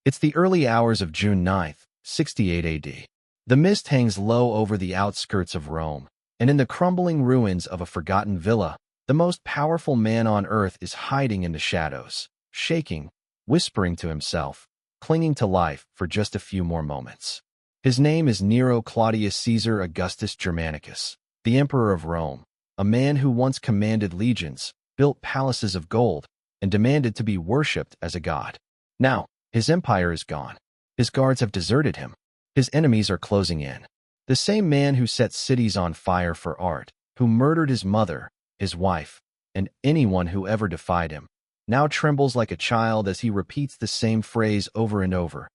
It's the early hours of June 9th, 68 AD. The mist hangs low over the outskirts of Rome, and in the crumbling ruins of a forgotten villa, the most powerful man on earth is hiding in the shadows, shaking, whispering to himself, clinging to life for just a few more moments. His name is Nero Claudius Caesar Augustus Germanicus, the Emperor of Rome, a man who once commanded legions, built palaces of gold, and demanded to be worshipped as a god. Now, his empire is gone. His guards have deserted him. His enemies are closing in. The same man who set cities on fire for art, who murdered his mother, his wife, and anyone who ever defied him, now trembles like a child as he repeats the same phrase over and over.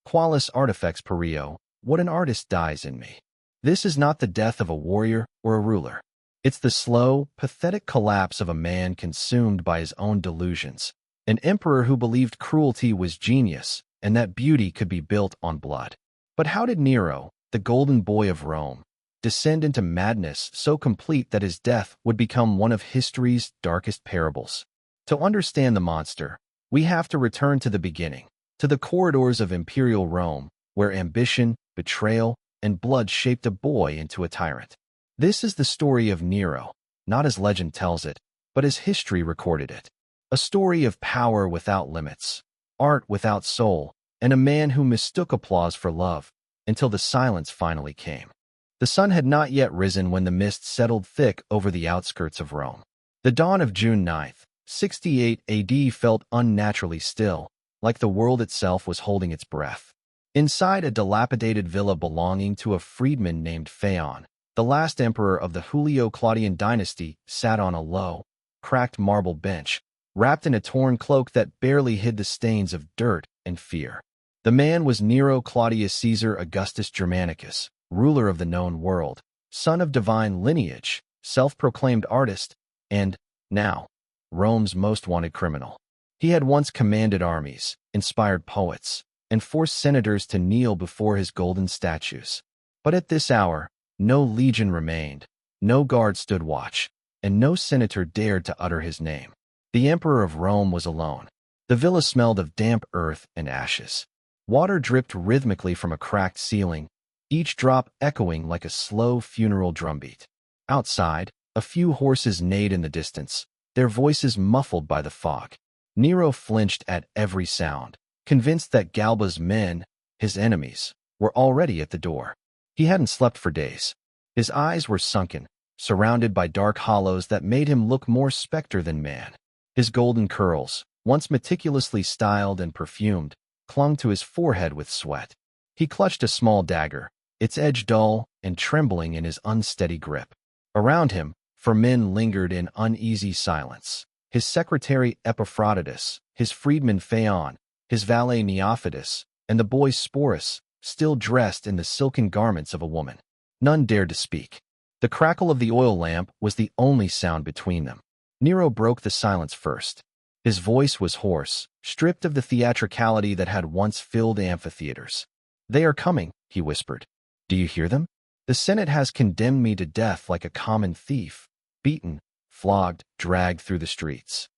Qualis artifex perio, what an artist dies in me. This is not the death of a warrior or a ruler. It's the slow, pathetic collapse of a man consumed by his own delusions, an emperor who believed cruelty was genius and that beauty could be built on blood. But how did Nero, the golden boy of Rome, descend into madness so complete that his death would become one of history's darkest parables? To understand the monster, we have to return to the beginning, to the corridors of imperial Rome, where ambition, betrayal, and blood shaped a boy into a tyrant. This is the story of Nero, not as legend tells it, but as history recorded it. A story of power without limits, art without soul, and a man who mistook applause for love, until the silence finally came. The sun had not yet risen when the mist settled thick over the outskirts of Rome. The dawn of June 9th, 68 AD felt unnaturally still, like the world itself was holding its breath. Inside a dilapidated villa belonging to a freedman named Phaon, the last emperor of the Julio-Claudian dynasty sat on a low, cracked marble bench, wrapped in a torn cloak that barely hid the stains of dirt and fear. The man was Nero Claudius Caesar Augustus Germanicus, ruler of the known world, son of divine lineage, self-proclaimed artist, and, now, Rome's most wanted criminal. He had once commanded armies, inspired poets, and forced senators to kneel before his golden statues. But at this hour, no legion remained, no guard stood watch, and no senator dared to utter his name. The Emperor of Rome was alone. The villa smelled of damp earth and ashes. Water dripped rhythmically from a cracked ceiling, each drop echoing like a slow funeral drumbeat. Outside, a few horses neighed in the distance, their voices muffled by the fog. Nero flinched at every sound, convinced that Galba's men, his enemies, were already at the door. He hadn't slept for days. His eyes were sunken, surrounded by dark hollows that made him look more specter than man. His golden curls, once meticulously styled and perfumed, clung to his forehead with sweat. He clutched a small dagger, its edge dull and trembling in his unsteady grip. Around him, 4 men lingered in uneasy silence. His secretary Epaphroditus, his freedman Phaon, his valet Neophytus, and the boy Sporus, still dressed in the silken garments of a woman. None dared to speak. The crackle of the oil lamp was the only sound between them. Nero broke the silence first. His voice was hoarse, stripped of the theatricality that had once filled amphitheaters. "They are coming," he whispered. "Do you hear them? The Senate has condemned me to death like a common thief, beaten, flogged, dragged through the streets."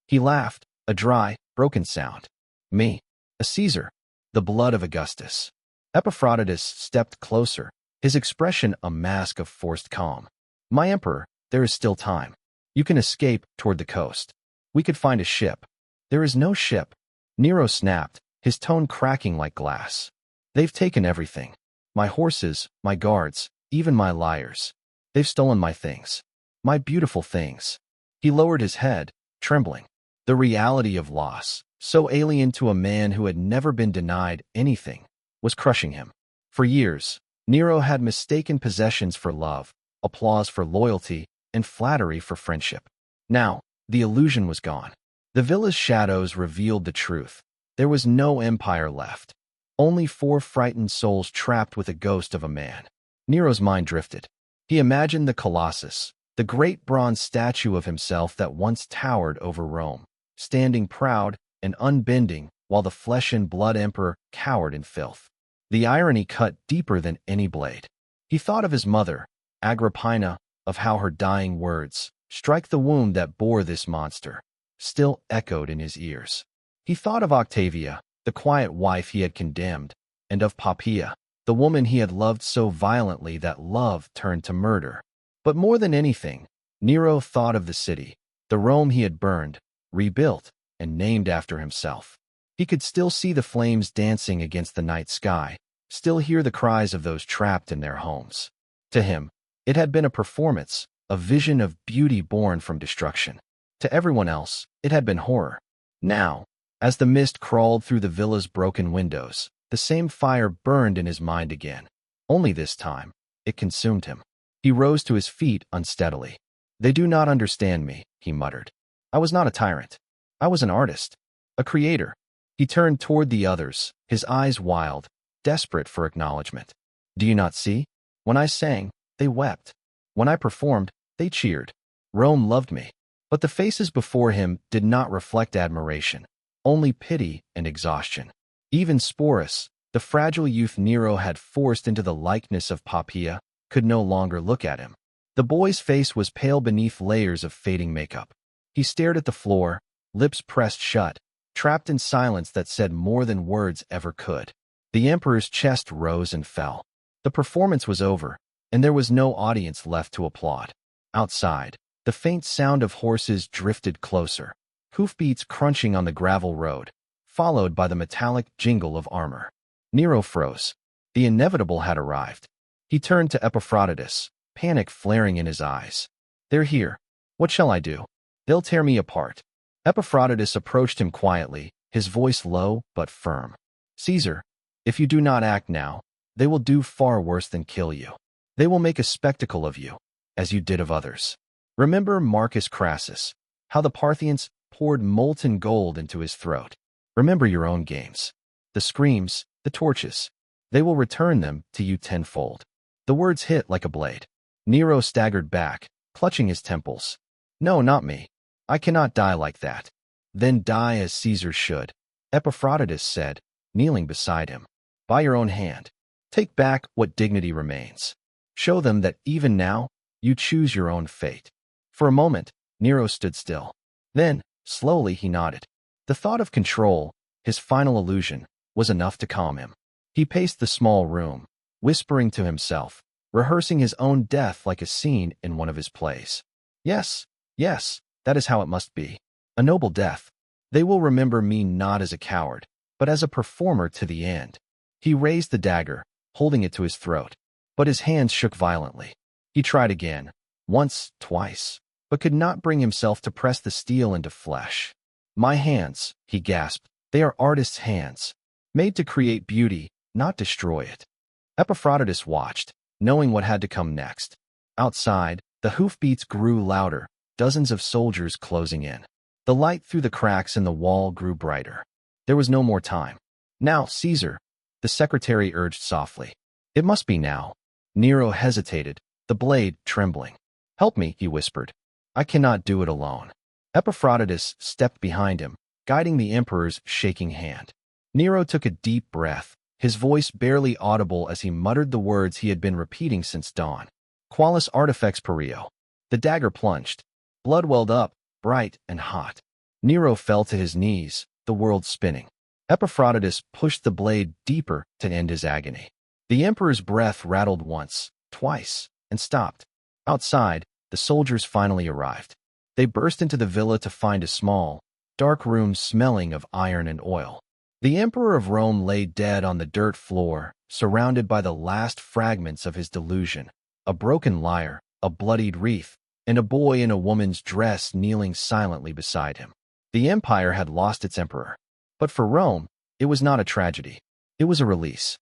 He laughed, a dry, broken sound. "Me, a Caesar, the blood of Augustus." Epaphroditus stepped closer, his expression a mask of forced calm. "My emperor, there is still time. You can escape toward the coast. We could find a ship." "There is no ship," Nero snapped, his tone cracking like glass. "They've taken everything. My horses, my guards, even my liars. They've stolen my things. My beautiful things." He lowered his head, trembling. The reality of loss, so alien to a man who had never been denied anything, was crushing him. For years, Nero had mistaken possessions for love, applause for loyalty, and flattery for friendship. Now, the illusion was gone. The villa's shadows revealed the truth. There was no empire left. Only 4 frightened souls trapped with a ghost of a man. Nero's mind drifted. He imagined the Colossus, the great bronze statue of himself that once towered over Rome, standing proud and unbending while the flesh and blood emperor cowered in filth. The irony cut deeper than any blade. He thought of his mother, Agrippina, of how her dying words, "Strike the wound that bore this monster," still echoed in his ears. He thought of Octavia, the quiet wife he had condemned, and of Poppaea, the woman he had loved so violently that love turned to murder. But more than anything, Nero thought of the city, the Rome he had burned, rebuilt, and named after himself. He could still see the flames dancing against the night sky, still hear the cries of those trapped in their homes. To him, it had been a performance, a vision of beauty born from destruction. To everyone else, it had been horror. Now, as the mist crawled through the villa's broken windows, the same fire burned in his mind again. Only this time, it consumed him. He rose to his feet unsteadily. "They do not understand me," he muttered. "I was not a tyrant. I was an artist, a creator." He turned toward the others, his eyes wild, desperate for acknowledgement. "Do you not see? When I sang, they wept. When I performed, they cheered. Rome loved me." But the faces before him did not reflect admiration, only pity and exhaustion. Even Sporus, the fragile youth Nero had forced into the likeness of Poppaea, could no longer look at him. The boy's face was pale beneath layers of fading makeup. He stared at the floor, lips pressed shut, trapped in silence that said more than words ever could. The emperor's chest rose and fell. The performance was over, and there was no audience left to applaud. Outside, the faint sound of horses drifted closer, hoofbeats crunching on the gravel road, followed by the metallic jingle of armor. Nero froze. The inevitable had arrived. He turned to Epaphroditus, panic flaring in his eyes. "They're here. What shall I do? They'll tear me apart." Epaphroditus approached him quietly, his voice low but firm. "Caesar, if you do not act now, they will do far worse than kill you. They will make a spectacle of you, as you did of others. Remember Marcus Crassus, how the Parthians poured molten gold into his throat. Remember your own games, the screams, the torches. They will return them to you tenfold." The words hit like a blade. Nero staggered back, clutching his temples. "No, not me. I cannot die like that." "Then die as Caesar should," Epaphroditus said, kneeling beside him. "By your own hand. Take back what dignity remains. Show them that even now, you choose your own fate." For a moment, Nero stood still. Then, slowly he nodded. The thought of control, his final illusion, was enough to calm him. He paced the small room, whispering to himself, rehearsing his own death like a scene in one of his plays. Yes, that is how it must be. A noble death. They will remember me not as a coward, but as a performer to the end. He raised the dagger, holding it to his throat, but his hands shook violently. He tried again, once, twice, but could not bring himself to press the steel into flesh. "My hands," he gasped, "they are artists' hands, made to create beauty, not destroy it." Epaphroditus watched, knowing what had to come next. Outside, the hoofbeats grew louder, dozens of soldiers closing in. The light through the cracks in the wall grew brighter. There was no more time. "Now, Caesar," the secretary urged softly. "It must be now." Nero hesitated, the blade trembling. "Help me," he whispered. "I cannot do it alone." Epaphroditus stepped behind him, guiding the emperor's shaking hand. Nero took a deep breath, his voice barely audible as he muttered the words he had been repeating since dawn. "Qualis artifex perio." The dagger plunged. Blood welled up, bright and hot. Nero fell to his knees, the world spinning. Epaphroditus pushed the blade deeper to end his agony. The emperor's breath rattled once, twice, and stopped. Outside, the soldiers finally arrived. They burst into the villa to find a small, dark room smelling of iron and oil. The Emperor of Rome lay dead on the dirt floor, surrounded by the last fragments of his delusion, a broken lyre, a bloodied wreath, and a boy in a woman's dress kneeling silently beside him. The empire had lost its emperor. But for Rome, it was not a tragedy. It was a release.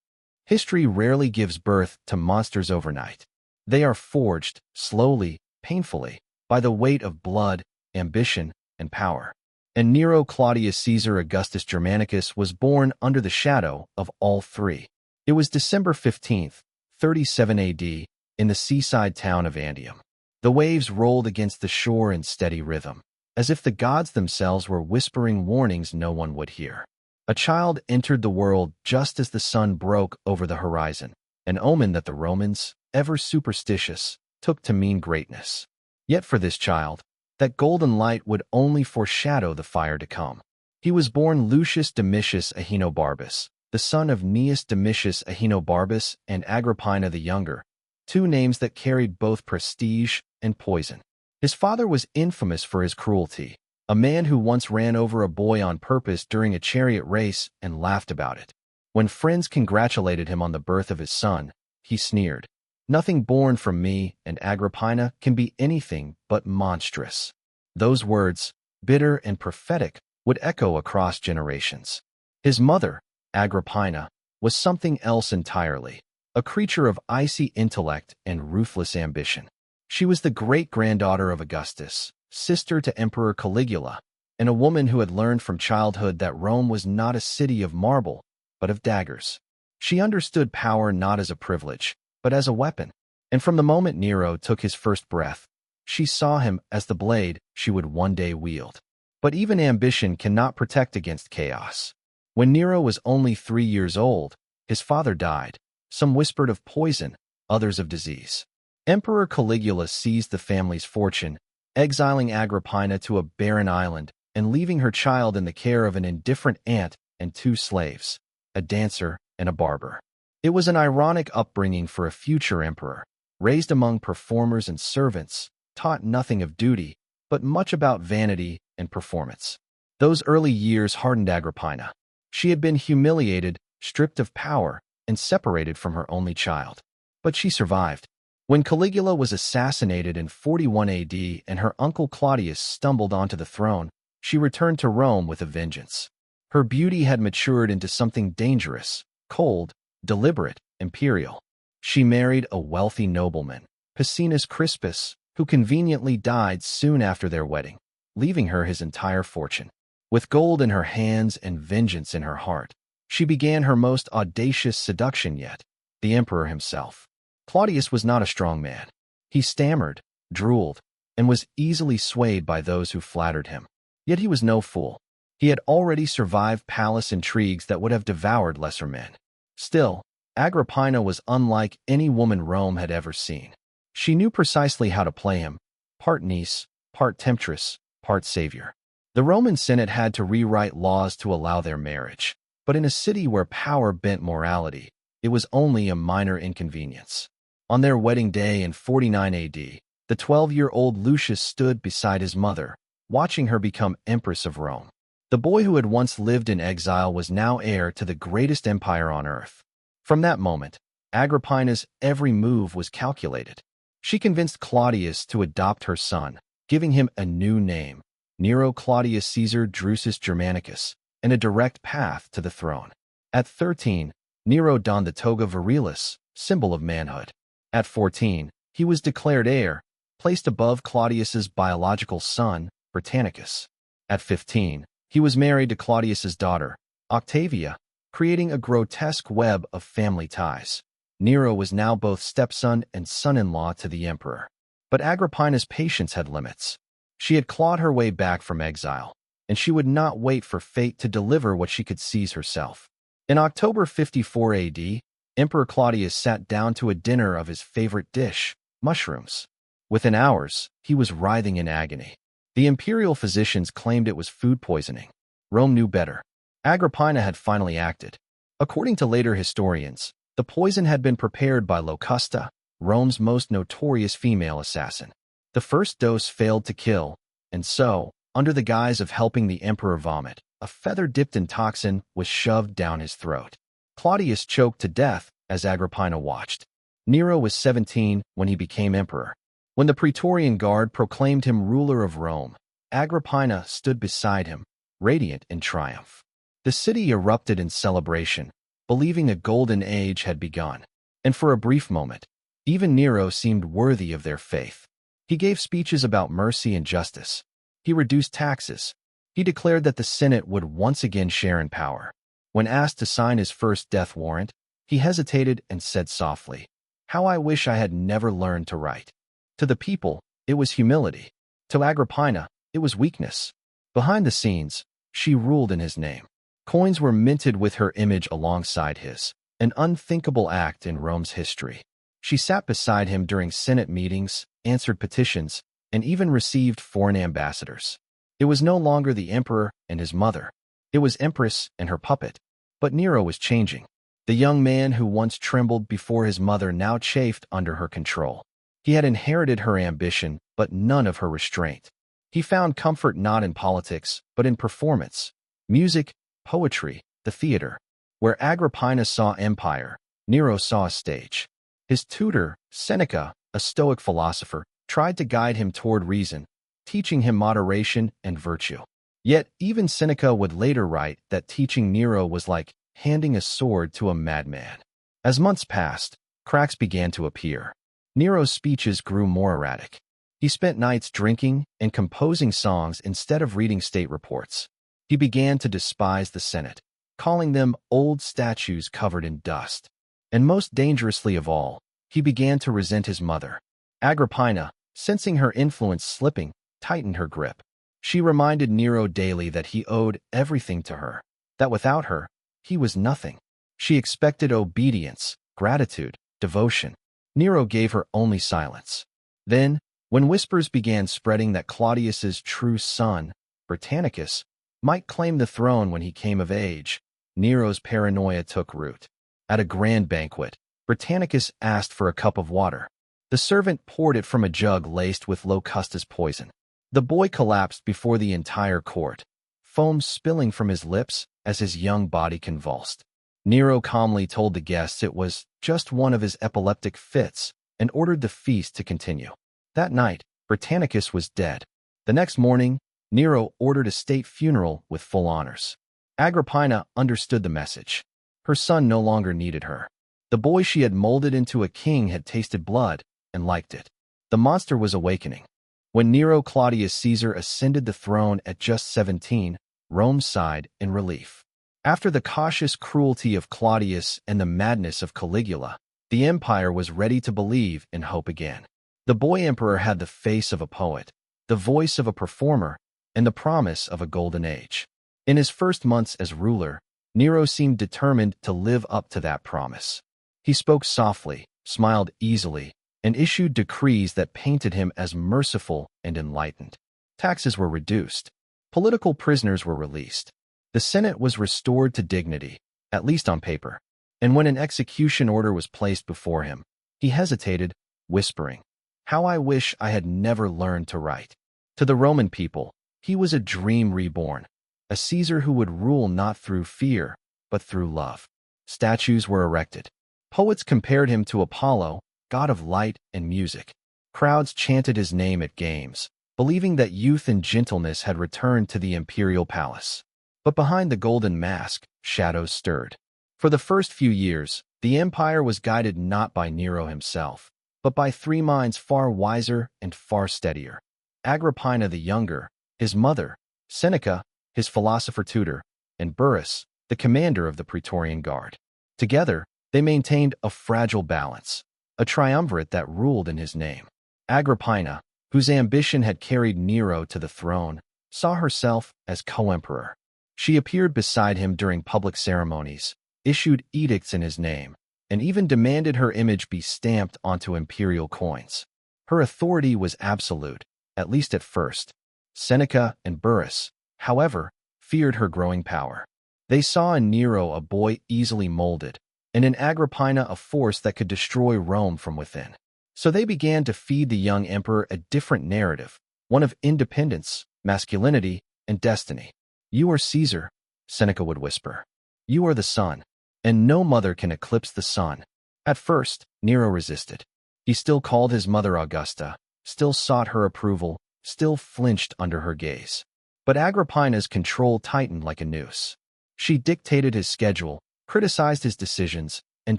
History rarely gives birth to monsters overnight. They are forged, slowly, painfully, by the weight of blood, ambition, and power. And Nero Claudius Caesar Augustus Germanicus was born under the shadow of all three. It was December 15th, 37 AD, in the seaside town of Antium. The waves rolled against the shore in steady rhythm, as if the gods themselves were whispering warnings no one would hear. A child entered the world just as the sun broke over the horizon, an omen that the Romans, ever superstitious, took to mean greatness. Yet for this child, that golden light would only foreshadow the fire to come. He was born Lucius Domitius Ahenobarbus, the son of Gnaeus Domitius Ahenobarbus and Agrippina the Younger, two names that carried both prestige and poison. His father was infamous for his cruelty, a man who once ran over a boy on purpose during a chariot race and laughed about it. When friends congratulated him on the birth of his son, he sneered, "Nothing born from me and Agrippina can be anything but monstrous." Those words, bitter and prophetic, would echo across generations. His mother, Agrippina, was something else entirely, a creature of icy intellect and ruthless ambition. She was the great-granddaughter of Augustus, sister to Emperor Caligula, and a woman who had learned from childhood that Rome was not a city of marble, but of daggers. She understood power not as a privilege, but as a weapon, and from the moment Nero took his first breath, she saw him as the blade she would one day wield. But even ambition cannot protect against chaos. When Nero was only 3 years old, his father died. Some whispered of poison, others of disease. Emperor Caligula seized the family's fortune, exiling Agrippina to a barren island and leaving her child in the care of an indifferent aunt and 2 slaves, a dancer and a barber. It was an ironic upbringing for a future emperor, raised among performers and servants, taught nothing of duty, but much about vanity and performance. Those early years hardened Agrippina. She had been humiliated, stripped of power, and separated from her only child. But she survived. When Caligula was assassinated in 41 AD and her uncle Claudius stumbled onto the throne, she returned to Rome with a vengeance. Her beauty had matured into something dangerous, cold, deliberate, imperial. She married a wealthy nobleman, Paesinus Crispus, who conveniently died soon after their wedding, leaving her his entire fortune. With gold in her hands and vengeance in her heart, she began her most audacious seduction yet, the emperor himself. Claudius was not a strong man. He stammered, drooled, and was easily swayed by those who flattered him. Yet he was no fool. He had already survived palace intrigues that would have devoured lesser men. Still, Agrippina was unlike any woman Rome had ever seen. She knew precisely how to play him, part niece, part temptress, part savior. The Roman Senate had to rewrite laws to allow their marriage, but in a city where power bent morality, it was only a minor inconvenience. On their wedding day in 49 AD, the 12-year-old Lucius stood beside his mother, watching her become Empress of Rome. The boy who had once lived in exile was now heir to the greatest empire on earth. From that moment, Agrippina's every move was calculated. She convinced Claudius to adopt her son, giving him a new name, Nero Claudius Caesar Drusus Germanicus, and a direct path to the throne. At 13, Nero donned the toga virilis, symbol of manhood. At 14, he was declared heir, placed above Claudius's biological son, Britannicus. At 15, he was married to Claudius's daughter, Octavia, creating a grotesque web of family ties. Nero was now both stepson and son-in-law to the emperor. But Agrippina's patience had limits. She had clawed her way back from exile, and she would not wait for fate to deliver what she could seize herself. In October 54 AD, Emperor Claudius sat down to a dinner of his favorite dish, mushrooms. Within hours, he was writhing in agony. The imperial physicians claimed it was food poisoning. Rome knew better. Agrippina had finally acted. According to later historians, the poison had been prepared by Locusta, Rome's most notorious female assassin. The first dose failed to kill, and so, under the guise of helping the emperor vomit, a feather dipped in toxin was shoved down his throat. Claudius choked to death as Agrippina watched. Nero was 17 when he became emperor. When the Praetorian Guard proclaimed him ruler of Rome, Agrippina stood beside him, radiant in triumph. The city erupted in celebration, believing a golden age had begun. And for a brief moment, even Nero seemed worthy of their faith. He gave speeches about mercy and justice. He reduced taxes. He declared that the Senate would once again share in power. When asked to sign his first death warrant, he hesitated and said softly, "How I wish I had never learned to write." To the people, it was humility. To Agrippina, it was weakness. Behind the scenes, she ruled in his name. Coins were minted with her image alongside his, an unthinkable act in Rome's history. She sat beside him during Senate meetings, answered petitions, and even received foreign ambassadors. It was no longer the emperor and his mother. It was Empress and her puppet. But Nero was changing. The young man who once trembled before his mother now chafed under her control. He had inherited her ambition, but none of her restraint. He found comfort not in politics, but in performance. Music, poetry, the theater. Where Agrippina saw empire, Nero saw a stage. His tutor, Seneca, a Stoic philosopher, tried to guide him toward reason, teaching him moderation and virtue. Yet even Seneca would later write that teaching Nero was like handing a sword to a madman. As months passed, cracks began to appear. Nero's speeches grew more erratic. He spent nights drinking and composing songs instead of reading state reports. He began to despise the Senate, calling them old statues covered in dust. And most dangerously of all, he began to resent his mother. Agrippina, sensing her influence slipping, tightened her grip. She reminded Nero daily that he owed everything to her, that without her, he was nothing. She expected obedience, gratitude, devotion. Nero gave her only silence. Then, when whispers began spreading that Claudius's true son, Britannicus, might claim the throne when he came of age, Nero's paranoia took root. At a grand banquet, Britannicus asked for a cup of water. The servant poured it from a jug laced with Locusta's poison. The boy collapsed before the entire court, foam spilling from his lips as his young body convulsed. Nero calmly told the guests it was just one of his epileptic fits and ordered the feast to continue. That night, Britannicus was dead. The next morning, Nero ordered a state funeral with full honors. Agrippina understood the message. Her son no longer needed her. The boy she had molded into a king had tasted blood and liked it. The monster was awakening. When Nero Claudius Caesar ascended the throne at just 17, Rome sighed in relief. After the cautious cruelty of Claudius and the madness of Caligula, the empire was ready to believe in hope again. The boy emperor had the face of a poet, the voice of a performer, and the promise of a golden age. In his first months as ruler, Nero seemed determined to live up to that promise. He spoke softly, smiled easily, and issued decrees that painted him as merciful and enlightened. Taxes were reduced. Political prisoners were released. The Senate was restored to dignity, at least on paper. And when an execution order was placed before him, he hesitated, whispering, "How I wish I had never learned to write." To the Roman people, he was a dream reborn, a Caesar who would rule not through fear, but through love. Statues were erected. Poets compared him to Apollo, god of light and music. Crowds chanted his name at games, believing that youth and gentleness had returned to the imperial palace. But behind the golden mask, shadows stirred. For the first few years, the empire was guided not by Nero himself, but by three minds far wiser and far steadier. Agrippina the younger, his mother, Seneca, his philosopher tutor, and Burrus, the commander of the Praetorian Guard. Together, they maintained a fragile balance, a triumvirate that ruled in his name. Agrippina, whose ambition had carried Nero to the throne, saw herself as co-emperor. She appeared beside him during public ceremonies, issued edicts in his name, and even demanded her image be stamped onto imperial coins. Her authority was absolute, at least at first. Seneca and Burrus, however, feared her growing power. They saw in Nero a boy easily molded, and in Agrippina a force that could destroy Rome from within. So they began to feed the young emperor a different narrative, one of independence, masculinity, and destiny. "You are Caesar," Seneca would whisper. "You are the sun, and no mother can eclipse the sun." At first, Nero resisted. He still called his mother Augusta, still sought her approval, still flinched under her gaze. But Agrippina's control tightened like a noose. She dictated his schedule, criticized his decisions, and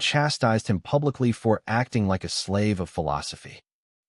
chastised him publicly for acting like a slave of philosophy.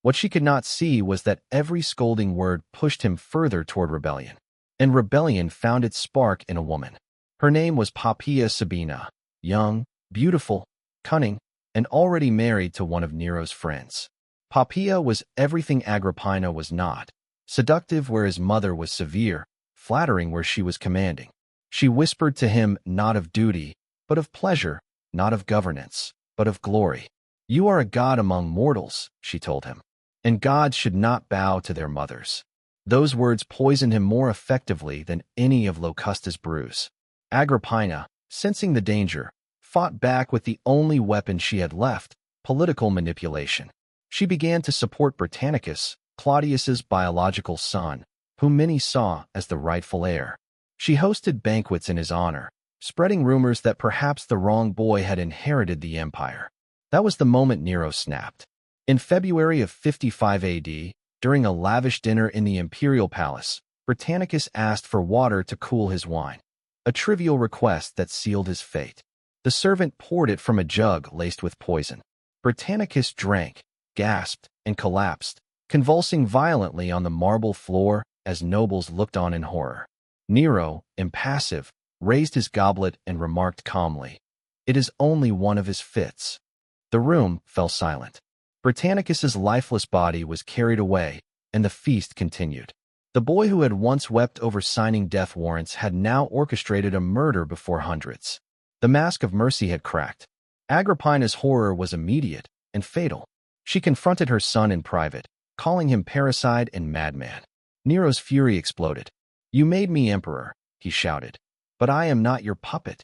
What she could not see was that every scolding word pushed him further toward rebellion. And rebellion found its spark in a woman. Her name was Poppaea Sabina, young, beautiful, cunning, and already married to one of Nero's friends. Poppaea was everything Agrippina was not, seductive where his mother was severe, flattering where she was commanding. She whispered to him not of duty, but of pleasure, not of governance, but of glory. "You are a god among mortals," she told him, "and gods should not bow to their mothers." Those words poisoned him more effectively than any of Locusta's brews. Agrippina, sensing the danger, fought back with the only weapon she had left, political manipulation. She began to support Britannicus, Claudius's biological son, whom many saw as the rightful heir. She hosted banquets in his honor, spreading rumors that perhaps the wrong boy had inherited the empire. That was the moment Nero snapped. In February of 55 AD, during a lavish dinner in the imperial palace, Britannicus asked for water to cool his wine, a trivial request that sealed his fate. The servant poured it from a jug laced with poison. Britannicus drank, gasped, and collapsed, convulsing violently on the marble floor as nobles looked on in horror. Nero, impassive, raised his goblet and remarked calmly, "It is only one of his fits." The room fell silent. Britannicus's lifeless body was carried away, and the feast continued. The boy who had once wept over signing death warrants had now orchestrated a murder before hundreds. The mask of mercy had cracked. Agrippina's horror was immediate and fatal. She confronted her son in private, calling him parricide and madman. Nero's fury exploded. "You made me emperor," he shouted, "but I am not your puppet."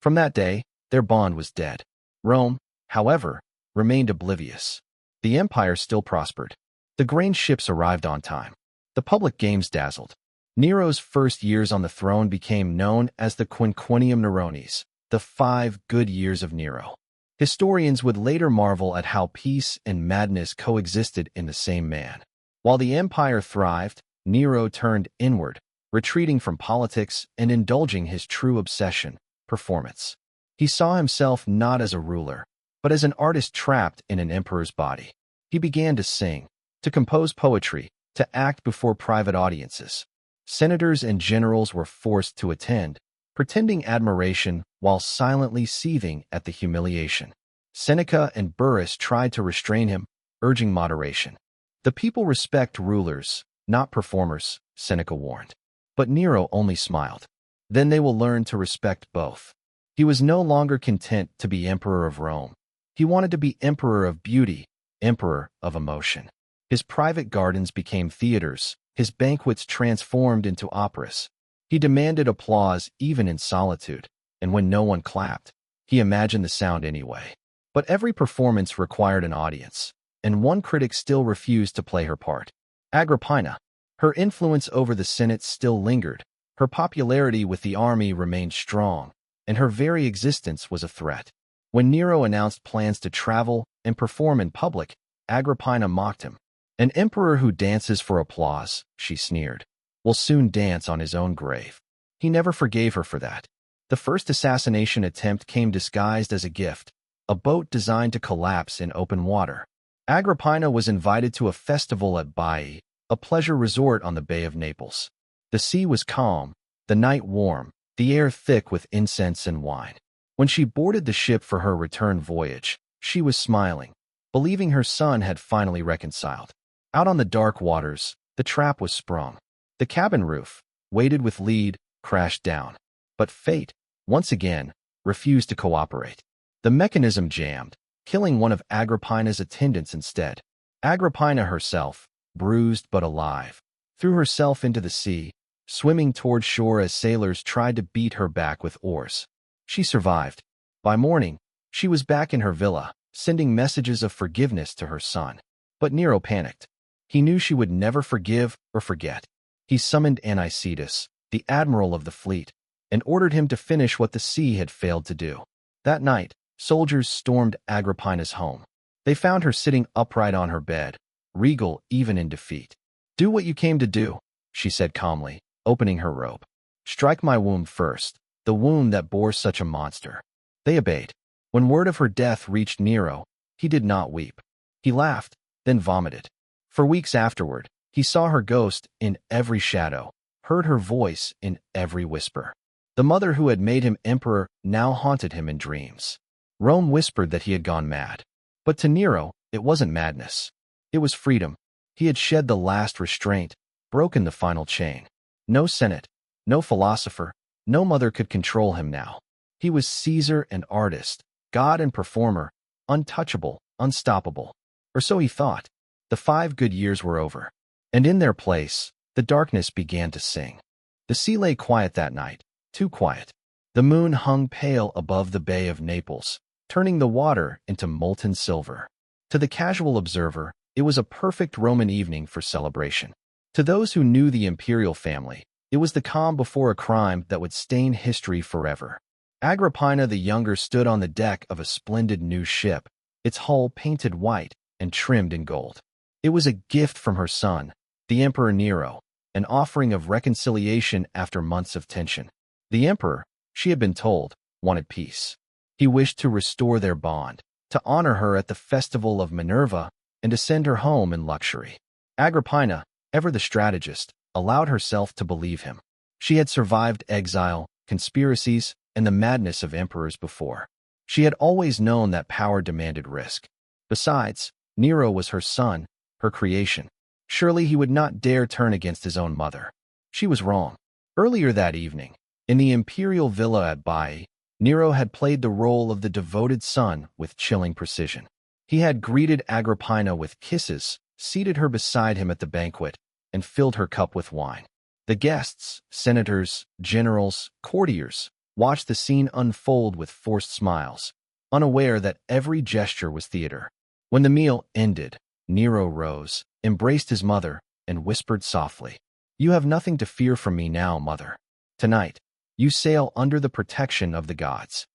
From that day, their bond was dead. Rome, however, remained oblivious. The empire still prospered. The grain ships arrived on time. The public games dazzled. Nero's first years on the throne became known as the Quinquennium Neronis, the 5 good years of Nero. Historians would later marvel at how peace and madness coexisted in the same man. While the empire thrived, Nero turned inward, retreating from politics and indulging his true obsession, performance. He saw himself not as a ruler, but as an artist trapped in an emperor's body. He began to sing, to compose poetry, to act before private audiences. Senators and generals were forced to attend, pretending admiration while silently seething at the humiliation. Seneca and Burrus tried to restrain him, urging moderation. "The people respect rulers, not performers," Seneca warned. But Nero only smiled. "Then they will learn to respect both." He was no longer content to be emperor of Rome. He wanted to be emperor of beauty, emperor of emotion. His private gardens became theaters, his banquets transformed into operas. He demanded applause even in solitude, and when no one clapped, he imagined the sound anyway. But every performance required an audience, and one critic still refused to play her part. Agrippina. Her influence over the Senate still lingered, her popularity with the army remained strong, and her very existence was a threat. When Nero announced plans to travel and perform in public, Agrippina mocked him. "An emperor who dances for applause," she sneered, "will soon dance on his own grave." He never forgave her for that. The first assassination attempt came disguised as a gift, a boat designed to collapse in open water. Agrippina was invited to a festival at Pyre, a pleasure resort on the Bay of Naples. The sea was calm, the night warm, the air thick with incense and wine. When she boarded the ship for her return voyage, she was smiling, believing her son had finally reconciled. Out on the dark waters, the trap was sprung. The cabin roof, weighted with lead, crashed down. But fate, once again, refused to cooperate. The mechanism jammed, killing one of Agrippina's attendants instead. Agrippina herself, bruised but alive, threw herself into the sea, swimming toward shore as sailors tried to beat her back with oars. She survived. By morning, she was back in her villa, sending messages of forgiveness to her son. But Nero panicked. He knew she would never forgive or forget. He summoned Anicetus, the admiral of the fleet, and ordered him to finish what the sea had failed to do. That night, soldiers stormed Agrippina's home. They found her sitting upright on her bed, regal even in defeat. "Do what you came to do," she said calmly, opening her robe. "Strike my womb first, the womb that bore such a monster." They obeyed. When word of her death reached Nero, he did not weep. He laughed, then vomited. For weeks afterward, he saw her ghost in every shadow, heard her voice in every whisper. The mother who had made him emperor now haunted him in dreams. Rome whispered that he had gone mad. But to Nero, it wasn't madness. It was freedom. He had shed the last restraint, broken the final chain. No senate, no philosopher, no mother could control him now. He was Caesar and artist, god and performer, untouchable, unstoppable. Or so he thought. The 5 good years were over. And in their place, the darkness began to sing. The sea lay quiet that night, too quiet. The moon hung pale above the Bay of Naples, turning the water into molten silver. To the casual observer, it was a perfect Roman evening for celebration. To those who knew the imperial family, it was the calm before a crime that would stain history forever. Agrippina the Younger stood on the deck of a splendid new ship, its hull painted white and trimmed in gold. It was a gift from her son, the Emperor Nero, an offering of reconciliation after months of tension. The emperor, she had been told, wanted peace. He wished to restore their bond, to honor her at the festival of Minerva, and to send her home in luxury. Agrippina, ever the strategist, allowed herself to believe him. She had survived exile, conspiracies, and the madness of emperors before. She had always known that power demanded risk. Besides, Nero was her son, her creation. Surely he would not dare turn against his own mother. She was wrong. Earlier that evening, in the imperial villa at Pyre, Nero had played the role of the devoted son with chilling precision. He had greeted Agrippina with kisses, seated her beside him at the banquet, and filled her cup with wine. The guests, senators, generals, courtiers, watched the scene unfold with forced smiles, unaware that every gesture was theater. When the meal ended, Nero rose, embraced his mother, and whispered softly, "You have nothing to fear from me now, mother. Tonight, you sail under the protection of the gods."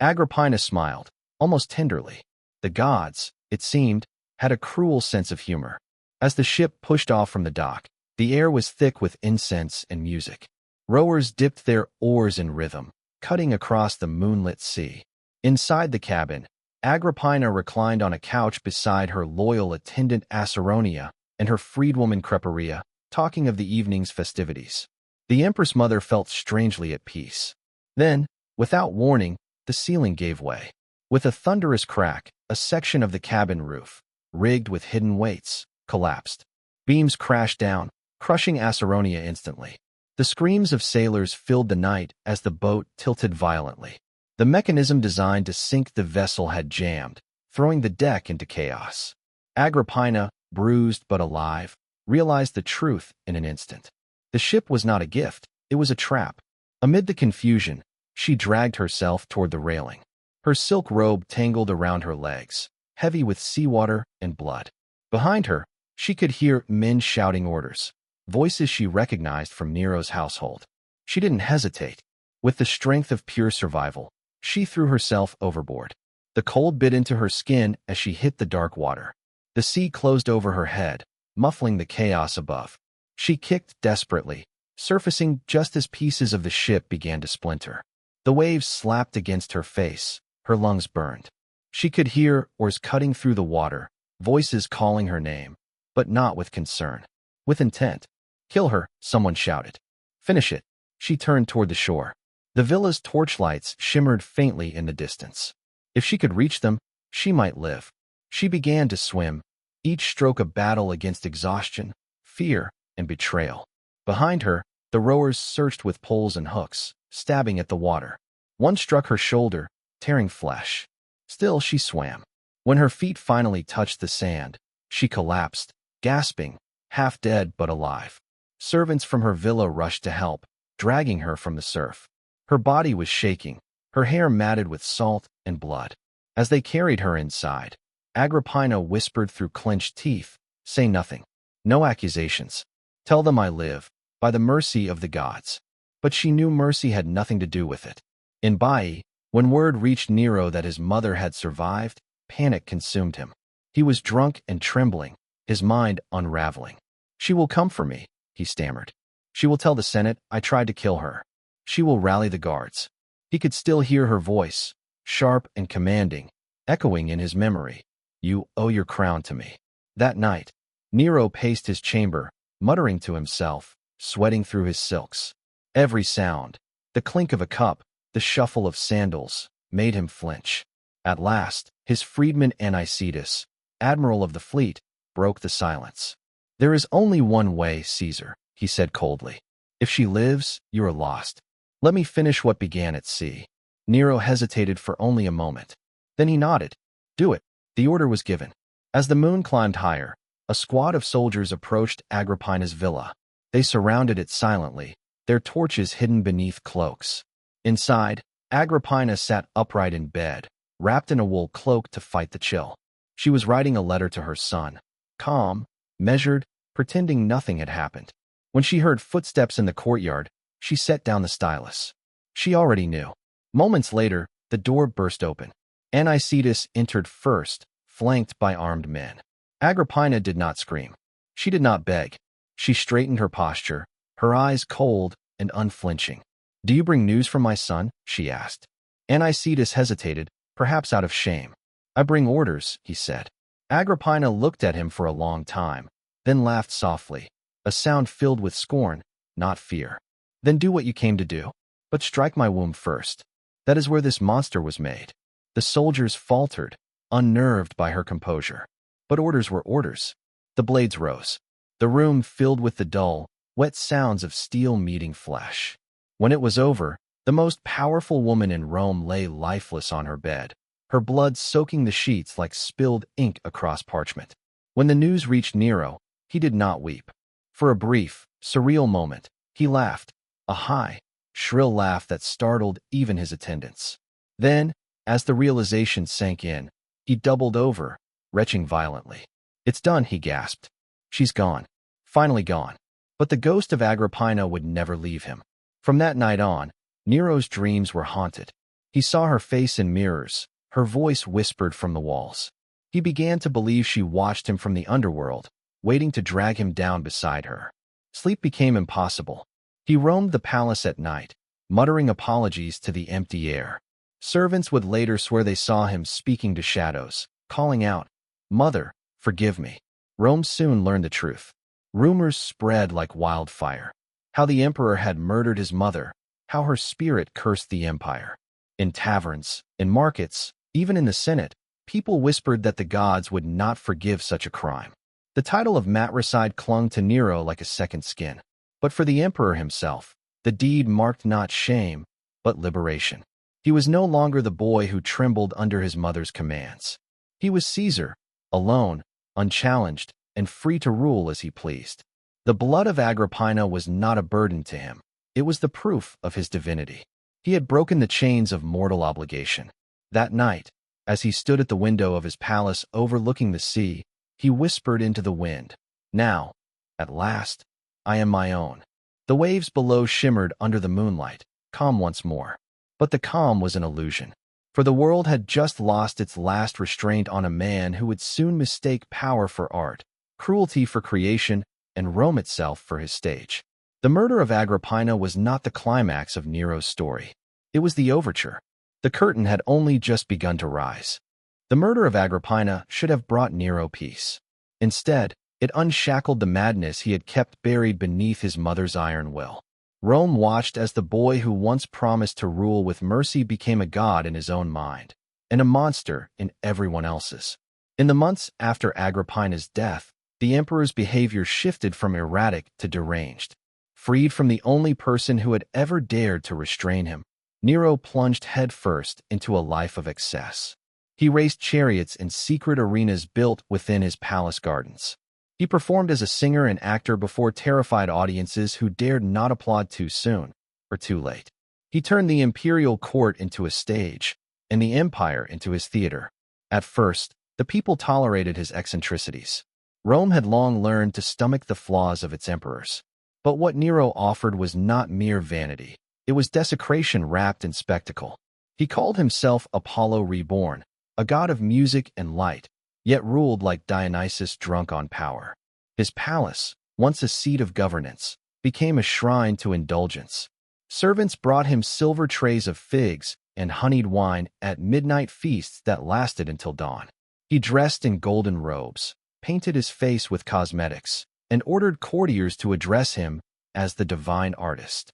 Agrippina smiled, almost tenderly. The gods, it seemed, had a cruel sense of humor. As the ship pushed off from the dock, the air was thick with incense and music. Rowers dipped their oars in rhythm, cutting across the moonlit sea. Inside the cabin, Agrippina reclined on a couch beside her loyal attendant Acerronia and her freedwoman Creparia, talking of the evening's festivities. The empress mother felt strangely at peace. Then, without warning, the ceiling gave way. With a thunderous crack, a section of the cabin roof, rigged with hidden weights, collapsed. Beams crashed down, crushing Acerronia instantly. The screams of sailors filled the night as the boat tilted violently. The mechanism designed to sink the vessel had jammed, throwing the deck into chaos. Agrippina, bruised but alive, realized the truth in an instant. The ship was not a gift, it was a trap. Amid the confusion, she dragged herself toward the railing. Her silk robe tangled around her legs, heavy with seawater and blood. Behind her, she could hear men shouting orders, voices she recognized from Nero's household. She didn't hesitate. With the strength of pure survival, she threw herself overboard. The cold bit into her skin as she hit the dark water. The sea closed over her head, muffling the chaos above. She kicked desperately, surfacing just as pieces of the ship began to splinter. The waves slapped against her face, her lungs burned. She could hear oars cutting through the water, voices calling her name, but not with concern. With intent. "Kill her," someone shouted. "Finish it." She turned toward the shore. The villa's torchlights shimmered faintly in the distance. If she could reach them, she might live. She began to swim, each stroke a battle against exhaustion, fear, and betrayal. Behind her, the rowers searched with poles and hooks, stabbing at the water. One struck her shoulder, tearing flesh. Still she swam. When her feet finally touched the sand, she collapsed, gasping, half dead but alive. Servants from her villa rushed to help, dragging her from the surf. Her body was shaking, her hair matted with salt and blood. As they carried her inside, Agrippina whispered through clenched teeth, "Say nothing. No accusations. Tell them I live, by the mercy of the gods." But she knew mercy had nothing to do with it. In Baiae, when word reached Nero that his mother had survived, panic consumed him. He was drunk and trembling, his mind unraveling. "She will come for me," he stammered. "She will tell the Senate I tried to kill her. She will rally the guards." He could still hear her voice, sharp and commanding, echoing in his memory. "You owe your crown to me." That night, Nero paced his chamber, muttering to himself, sweating through his silks. Every sound, the clink of a cup, the shuffle of sandals, made him flinch. At last, his freedman Anicetus, admiral of the fleet, broke the silence. "There is only one way, Caesar," he said coldly. "If she lives, you are lost. Let me finish what began at sea." Nero hesitated for only a moment. Then he nodded. "Do it." The order was given. As the moon climbed higher, a squad of soldiers approached Agrippina's villa. They surrounded it silently, their torches hidden beneath cloaks. Inside, Agrippina sat upright in bed, wrapped in a wool cloak to fight the chill. She was writing a letter to her son, calm, measured, pretending nothing had happened. When she heard footsteps in the courtyard, she set down the stylus. She already knew. Moments later, the door burst open. Anicetus entered first, flanked by armed men. Agrippina did not scream. She did not beg. She straightened her posture, her eyes cold and unflinching. "Do you bring news from my son?" she asked. Anicetus hesitated, perhaps out of shame. "I bring orders," he said. Agrippina looked at him for a long time, then laughed softly, a sound filled with scorn, not fear. "Then do what you came to do. But strike my womb first. That is where this monster was made." The soldiers faltered, unnerved by her composure. But orders were orders. The blades rose. The room filled with the dull, wet sounds of steel meeting flesh. When it was over, the most powerful woman in Rome lay lifeless on her bed, her blood soaking the sheets like spilled ink across parchment. When the news reached Nero, he did not weep. For a brief, surreal moment, he laughed, a high, shrill laugh that startled even his attendants. Then, as the realization sank in, he doubled over, retching violently. "It's done," he gasped. "She's gone. Finally gone." But the ghost of Agrippina would never leave him. From that night on, Nero's dreams were haunted. He saw her face in mirrors, her voice whispered from the walls. He began to believe she watched him from the underworld, waiting to drag him down beside her. Sleep became impossible. He roamed the palace at night, muttering apologies to the empty air. Servants would later swear they saw him speaking to shadows, calling out, "Mother, forgive me." Rome soon learned the truth. Rumors spread like wildfire. How the emperor had murdered his mother, how her spirit cursed the empire. In taverns, in markets, even in the Senate, people whispered that the gods would not forgive such a crime. The title of matricide clung to Nero like a second skin. But for the emperor himself, the deed marked not shame, but liberation. He was no longer the boy who trembled under his mother's commands. He was Caesar, alone, unchallenged, and free to rule as he pleased. The blood of Agrippina was not a burden to him. It was the proof of his divinity. He had broken the chains of mortal obligation. That night, as he stood at the window of his palace overlooking the sea, he whispered into the wind, "Now, at last, I am my own." The waves below shimmered under the moonlight, calm once more. But the calm was an illusion, for the world had just lost its last restraint on a man who would soon mistake power for art, cruelty for creation, and Rome itself for his stage. The murder of Agrippina was not the climax of Nero's story. It was the overture. The curtain had only just begun to rise. The murder of Agrippina should have brought Nero peace. Instead, it unshackled the madness he had kept buried beneath his mother's iron will. Rome watched as the boy who once promised to rule with mercy became a god in his own mind, and a monster in everyone else's. In the months after Agrippina's death, the emperor's behavior shifted from erratic to deranged. Freed from the only person who had ever dared to restrain him, Nero plunged headfirst into a life of excess. He raced chariots in secret arenas built within his palace gardens. He performed as a singer and actor before terrified audiences who dared not applaud too soon or too late. He turned the imperial court into a stage and the empire into his theater. At first, the people tolerated his eccentricities. Rome had long learned to stomach the flaws of its emperors. But what Nero offered was not mere vanity. It was desecration wrapped in spectacle. He called himself Apollo reborn, a god of music and light, yet ruled like Dionysus drunk on power. His palace, once a seat of governance, became a shrine to indulgence. Servants brought him silver trays of figs and honeyed wine at midnight feasts that lasted until dawn. He dressed in golden robes, painted his face with cosmetics, and ordered courtiers to address him as the divine artist.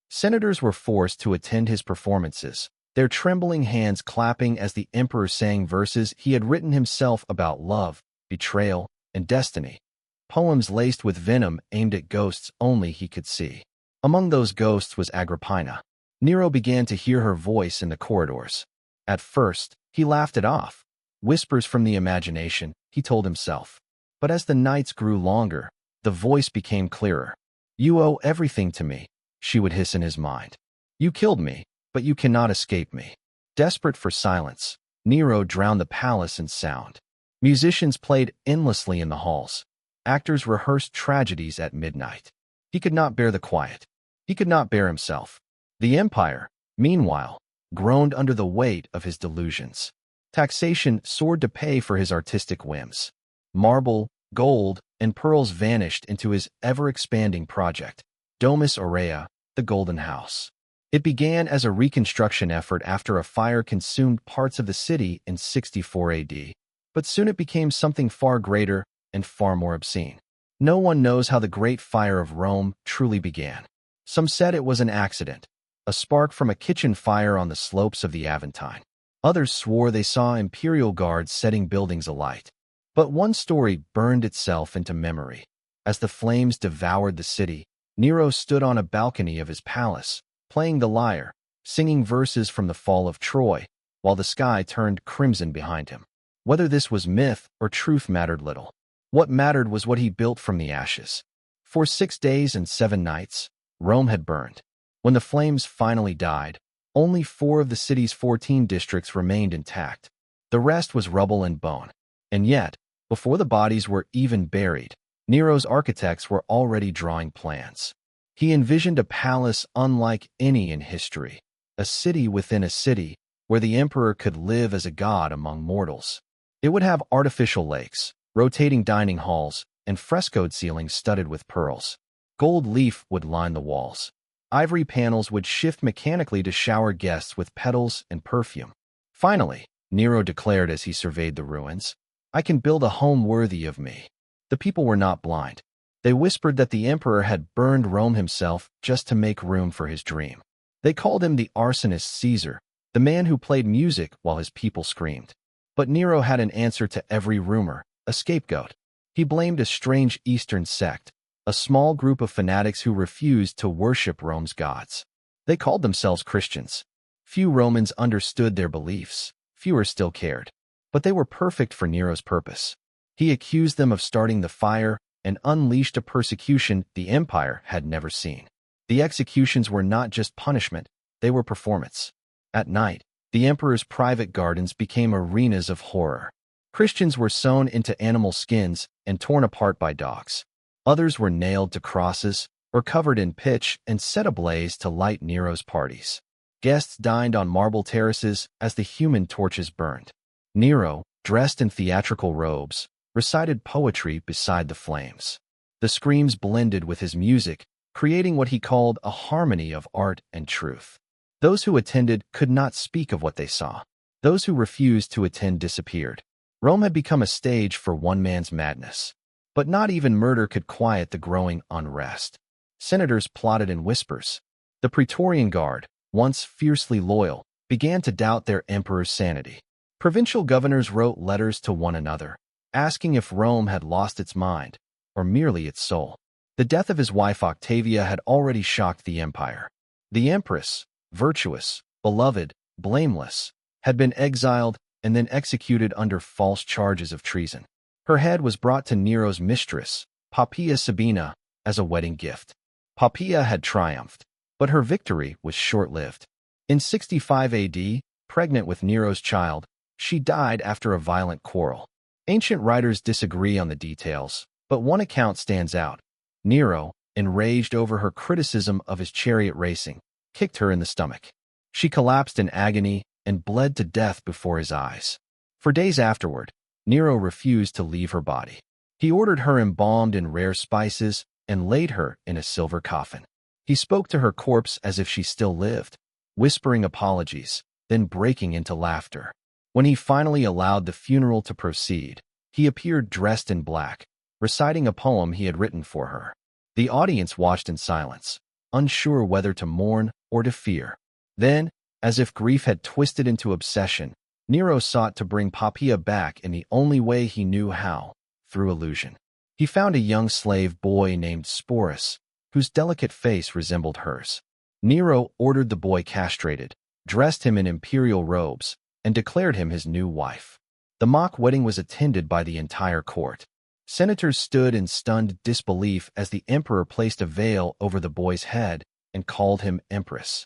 Senators were forced to attend his performances, their trembling hands clapping as the emperor sang verses he had written himself about love, betrayal, and destiny. Poems laced with venom aimed at ghosts only he could see. Among those ghosts was Agrippina. Nero began to hear her voice in the corridors. At first, he laughed it off. Whispers from the imagination, he told himself. But as the nights grew longer, the voice became clearer. "You owe everything to me," she would hiss in his mind. "You killed me, but you cannot escape me." Desperate for silence, Nero drowned the palace in sound. Musicians played endlessly in the halls. Actors rehearsed tragedies at midnight. He could not bear the quiet. He could not bear himself. The empire, meanwhile, groaned under the weight of his delusions. Taxation soared to pay for his artistic whims. Marble, gold, and pearls vanished into his ever-expanding project, Domus Aurea, the Golden House. It began as a reconstruction effort after a fire consumed parts of the city in 64 AD, but soon it became something far greater and far more obscene. No one knows how the Great Fire of Rome truly began. Some said it was an accident, a spark from a kitchen fire on the slopes of the Aventine. Others swore they saw imperial guards setting buildings alight. But one story burned itself into memory. As the flames devoured the city, Nero stood on a balcony of his palace, playing the lyre, singing verses from the fall of Troy, while the sky turned crimson behind him. Whether this was myth or truth mattered little. What mattered was what he built from the ashes. For 6 days and 7 nights, Rome had burned. When the flames finally died, only 4 of the city's 14 districts remained intact. The rest was rubble and bone. And yet, before the bodies were even buried, Nero's architects were already drawing plans. He envisioned a palace unlike any in history, a city within a city, where the emperor could live as a god among mortals. It would have artificial lakes, rotating dining halls, and frescoed ceilings studded with pearls. Gold leaf would line the walls. Ivory panels would shift mechanically to shower guests with petals and perfume. Finally, Nero declared as he surveyed the ruins, "I can build a home worthy of me." The people were not blind. They whispered that the emperor had burned Rome himself just to make room for his dream. They called him the arsonist Caesar, the man who played music while his people screamed. But Nero had an answer to every rumor, a scapegoat. He blamed a strange Eastern sect, a small group of fanatics who refused to worship Rome's gods. They called themselves Christians. Few Romans understood their beliefs, fewer still cared. But they were perfect for Nero's purpose. He accused them of starting the fire and unleashed a persecution the empire had never seen. The executions were not just punishment, they were performance. At night, the emperor's private gardens became arenas of horror. Christians were sewn into animal skins and torn apart by dogs. Others were nailed to crosses or covered in pitch and set ablaze to light Nero's parties. Guests dined on marble terraces as the human torches burned. Nero, dressed in theatrical robes, recited poetry beside the flames. The screams blended with his music, creating what he called a harmony of art and truth. Those who attended could not speak of what they saw. Those who refused to attend disappeared. Rome had become a stage for one man's madness. But not even murder could quiet the growing unrest. Senators plotted in whispers. The Praetorian Guard, once fiercely loyal, began to doubt their emperor's sanity. Provincial governors wrote letters to one another, asking if Rome had lost its mind, or merely its soul. The death of his wife Octavia had already shocked the empire. The empress, virtuous, beloved, blameless, had been exiled and then executed under false charges of treason. Her head was brought to Nero's mistress, Poppaea Sabina, as a wedding gift. Poppaea had triumphed, but her victory was short-lived. In 65 AD, pregnant with Nero's child, she died after a violent quarrel. Ancient writers disagree on the details, but one account stands out. Nero, enraged over her criticism of his chariot racing, kicked her in the stomach. She collapsed in agony and bled to death before his eyes. For days afterward, Nero refused to leave her body. He ordered her embalmed in rare spices and laid her in a silver coffin. He spoke to her corpse as if she still lived, whispering apologies, then breaking into laughter. When he finally allowed the funeral to proceed, he appeared dressed in black, reciting a poem he had written for her. The audience watched in silence, unsure whether to mourn or to fear. Then, as if grief had twisted into obsession, Nero sought to bring Poppaea back in the only way he knew how, through illusion. He found a young slave boy named Sporus, whose delicate face resembled hers. Nero ordered the boy castrated, dressed him in imperial robes, and declared him his new wife. The mock wedding was attended by the entire court. Senators stood in stunned disbelief as the emperor placed a veil over the boy's head and called him empress.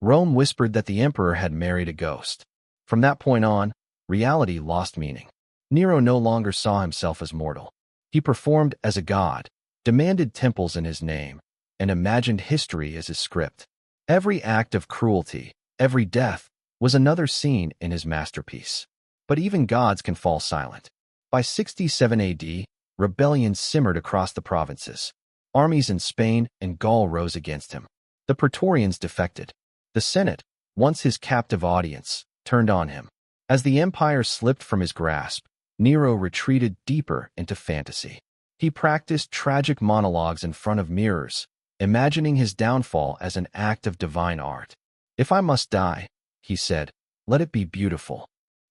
Rome whispered that the emperor had married a ghost. From that point on, reality lost meaning. Nero no longer saw himself as mortal. He performed as a god, demanded temples in his name, and imagined history as his script. Every act of cruelty, every death, was another scene in his masterpiece. But even gods can fall silent. By 67 AD, rebellion simmered across the provinces. Armies in Spain and Gaul rose against him. The Praetorians defected. The Senate, once his captive audience, turned on him. As the empire slipped from his grasp, Nero retreated deeper into fantasy. He practiced tragic monologues in front of mirrors, imagining his downfall as an act of divine art. "If I must die," he said, "let it be beautiful."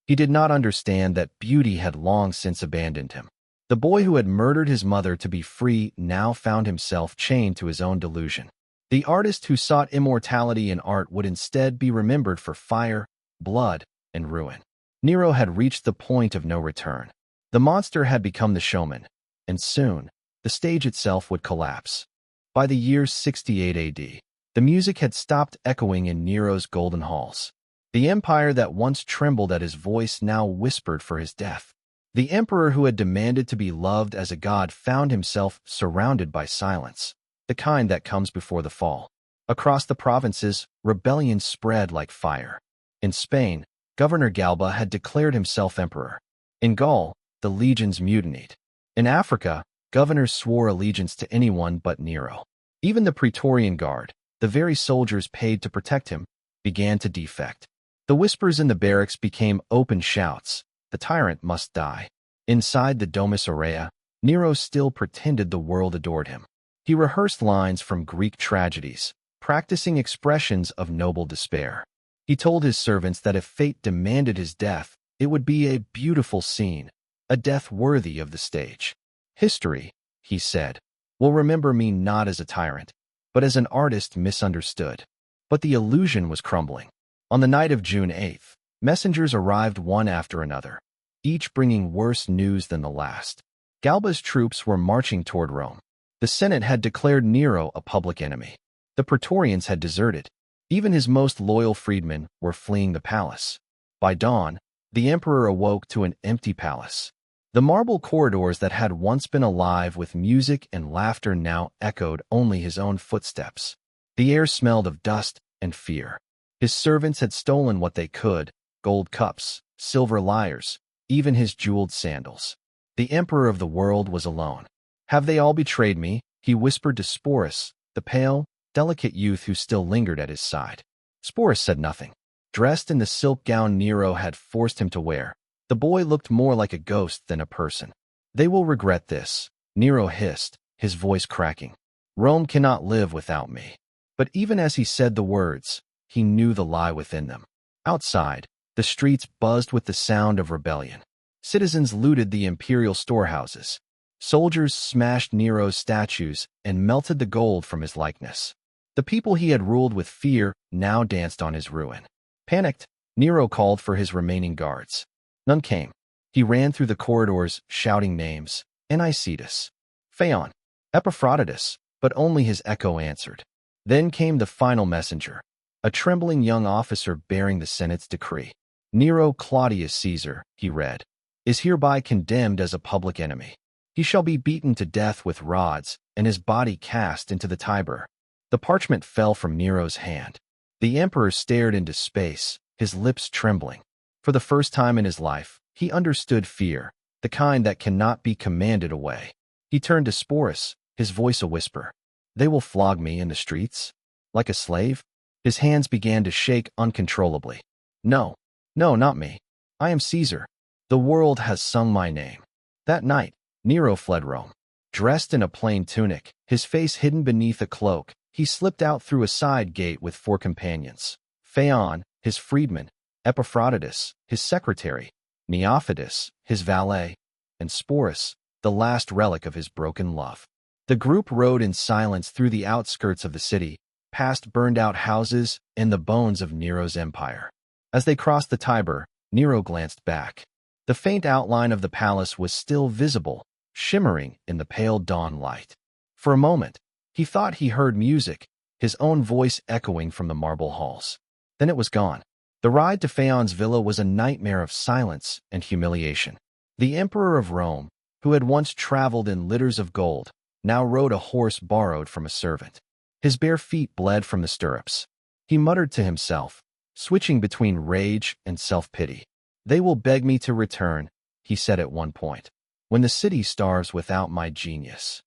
He did not understand that beauty had long since abandoned him. The boy who had murdered his mother to be free now found himself chained to his own delusion. The artist who sought immortality in art would instead be remembered for fire, blood, and ruin. Nero had reached the point of no return. The monster had become the showman, and soon, the stage itself would collapse. By the year 68 AD, the music had stopped echoing in Nero's golden halls. The empire that once trembled at his voice now whispered for his death. The emperor who had demanded to be loved as a god found himself surrounded by silence, the kind that comes before the fall. Across the provinces, rebellion spread like fire. In Spain, Governor Galba had declared himself emperor. In Gaul, the legions mutinied. In Africa, governors swore allegiance to anyone but Nero. Even the Praetorian Guard, the very soldiers paid to protect him, began to defect. The whispers in the barracks became open shouts. The tyrant must die. Inside the Domus Aurea, Nero still pretended the world adored him. He rehearsed lines from Greek tragedies, practicing expressions of noble despair. He told his servants that if fate demanded his death, it would be a beautiful scene, a death worthy of the stage. "History," he said, "will remember me not as a tyrant, but as an artist misunderstood." But the illusion was crumbling. On the night of June 8th, messengers arrived one after another, each bringing worse news than the last. Galba's troops were marching toward Rome. The Senate had declared Nero a public enemy. The Praetorians had deserted. Even his most loyal freedmen were fleeing the palace. By dawn, the emperor awoke to an empty palace. The marble corridors that had once been alive with music and laughter now echoed only his own footsteps. The air smelled of dust and fear. His servants had stolen what they could: gold cups, silver lyres, even his jeweled sandals. The emperor of the world was alone. "Have they all betrayed me?" he whispered to Sporus, the pale, delicate youth who still lingered at his side. Sporus said nothing. Dressed in the silk gown Nero had forced him to wear, the boy looked more like a ghost than a person. "They will regret this," Nero hissed, his voice cracking. "Rome cannot live without me." But even as he said the words, he knew the lie within them. Outside, the streets buzzed with the sound of rebellion. Citizens looted the imperial storehouses. Soldiers smashed Nero's statues and melted the gold from his likeness. The people he had ruled with fear now danced on his ruin. Panicked, Nero called for his remaining guards. None came. He ran through the corridors, shouting names: Anicetus, Phaon, Epaphroditus, but only his echo answered. Then came the final messenger, a trembling young officer bearing the Senate's decree. "Nero Claudius Caesar," he read, "is hereby condemned as a public enemy. He shall be beaten to death with rods and his body cast into the Tiber." The parchment fell from Nero's hand. The emperor stared into space, his lips trembling. For the first time in his life, he understood fear, the kind that cannot be commanded away. He turned to Sporus, his voice a whisper. "They will flog me in the streets? Like a slave?" His hands began to shake uncontrollably. No, not me. I am Caesar. The world has sung my name." That night, Nero fled Rome. Dressed in a plain tunic, his face hidden beneath a cloak, he slipped out through a side gate with 4 companions: Phaon, his freedman; Epaphroditus, his secretary; Neophytus, his valet; and Sporus, the last relic of his broken love. The group rode in silence through the outskirts of the city, past burned-out houses and the bones of Nero's empire. As they crossed the Tiber, Nero glanced back. The faint outline of the palace was still visible, shimmering in the pale dawn light. For a moment, he thought he heard music, his own voice echoing from the marble halls. Then it was gone. The ride to Phaon's villa was a nightmare of silence and humiliation. The Emperor of Rome, who had once traveled in litters of gold, now rode a horse borrowed from a servant. His bare feet bled from the stirrups. He muttered to himself, switching between rage and self-pity. "They will beg me to return," he said at one point, "when the city starves without my genius."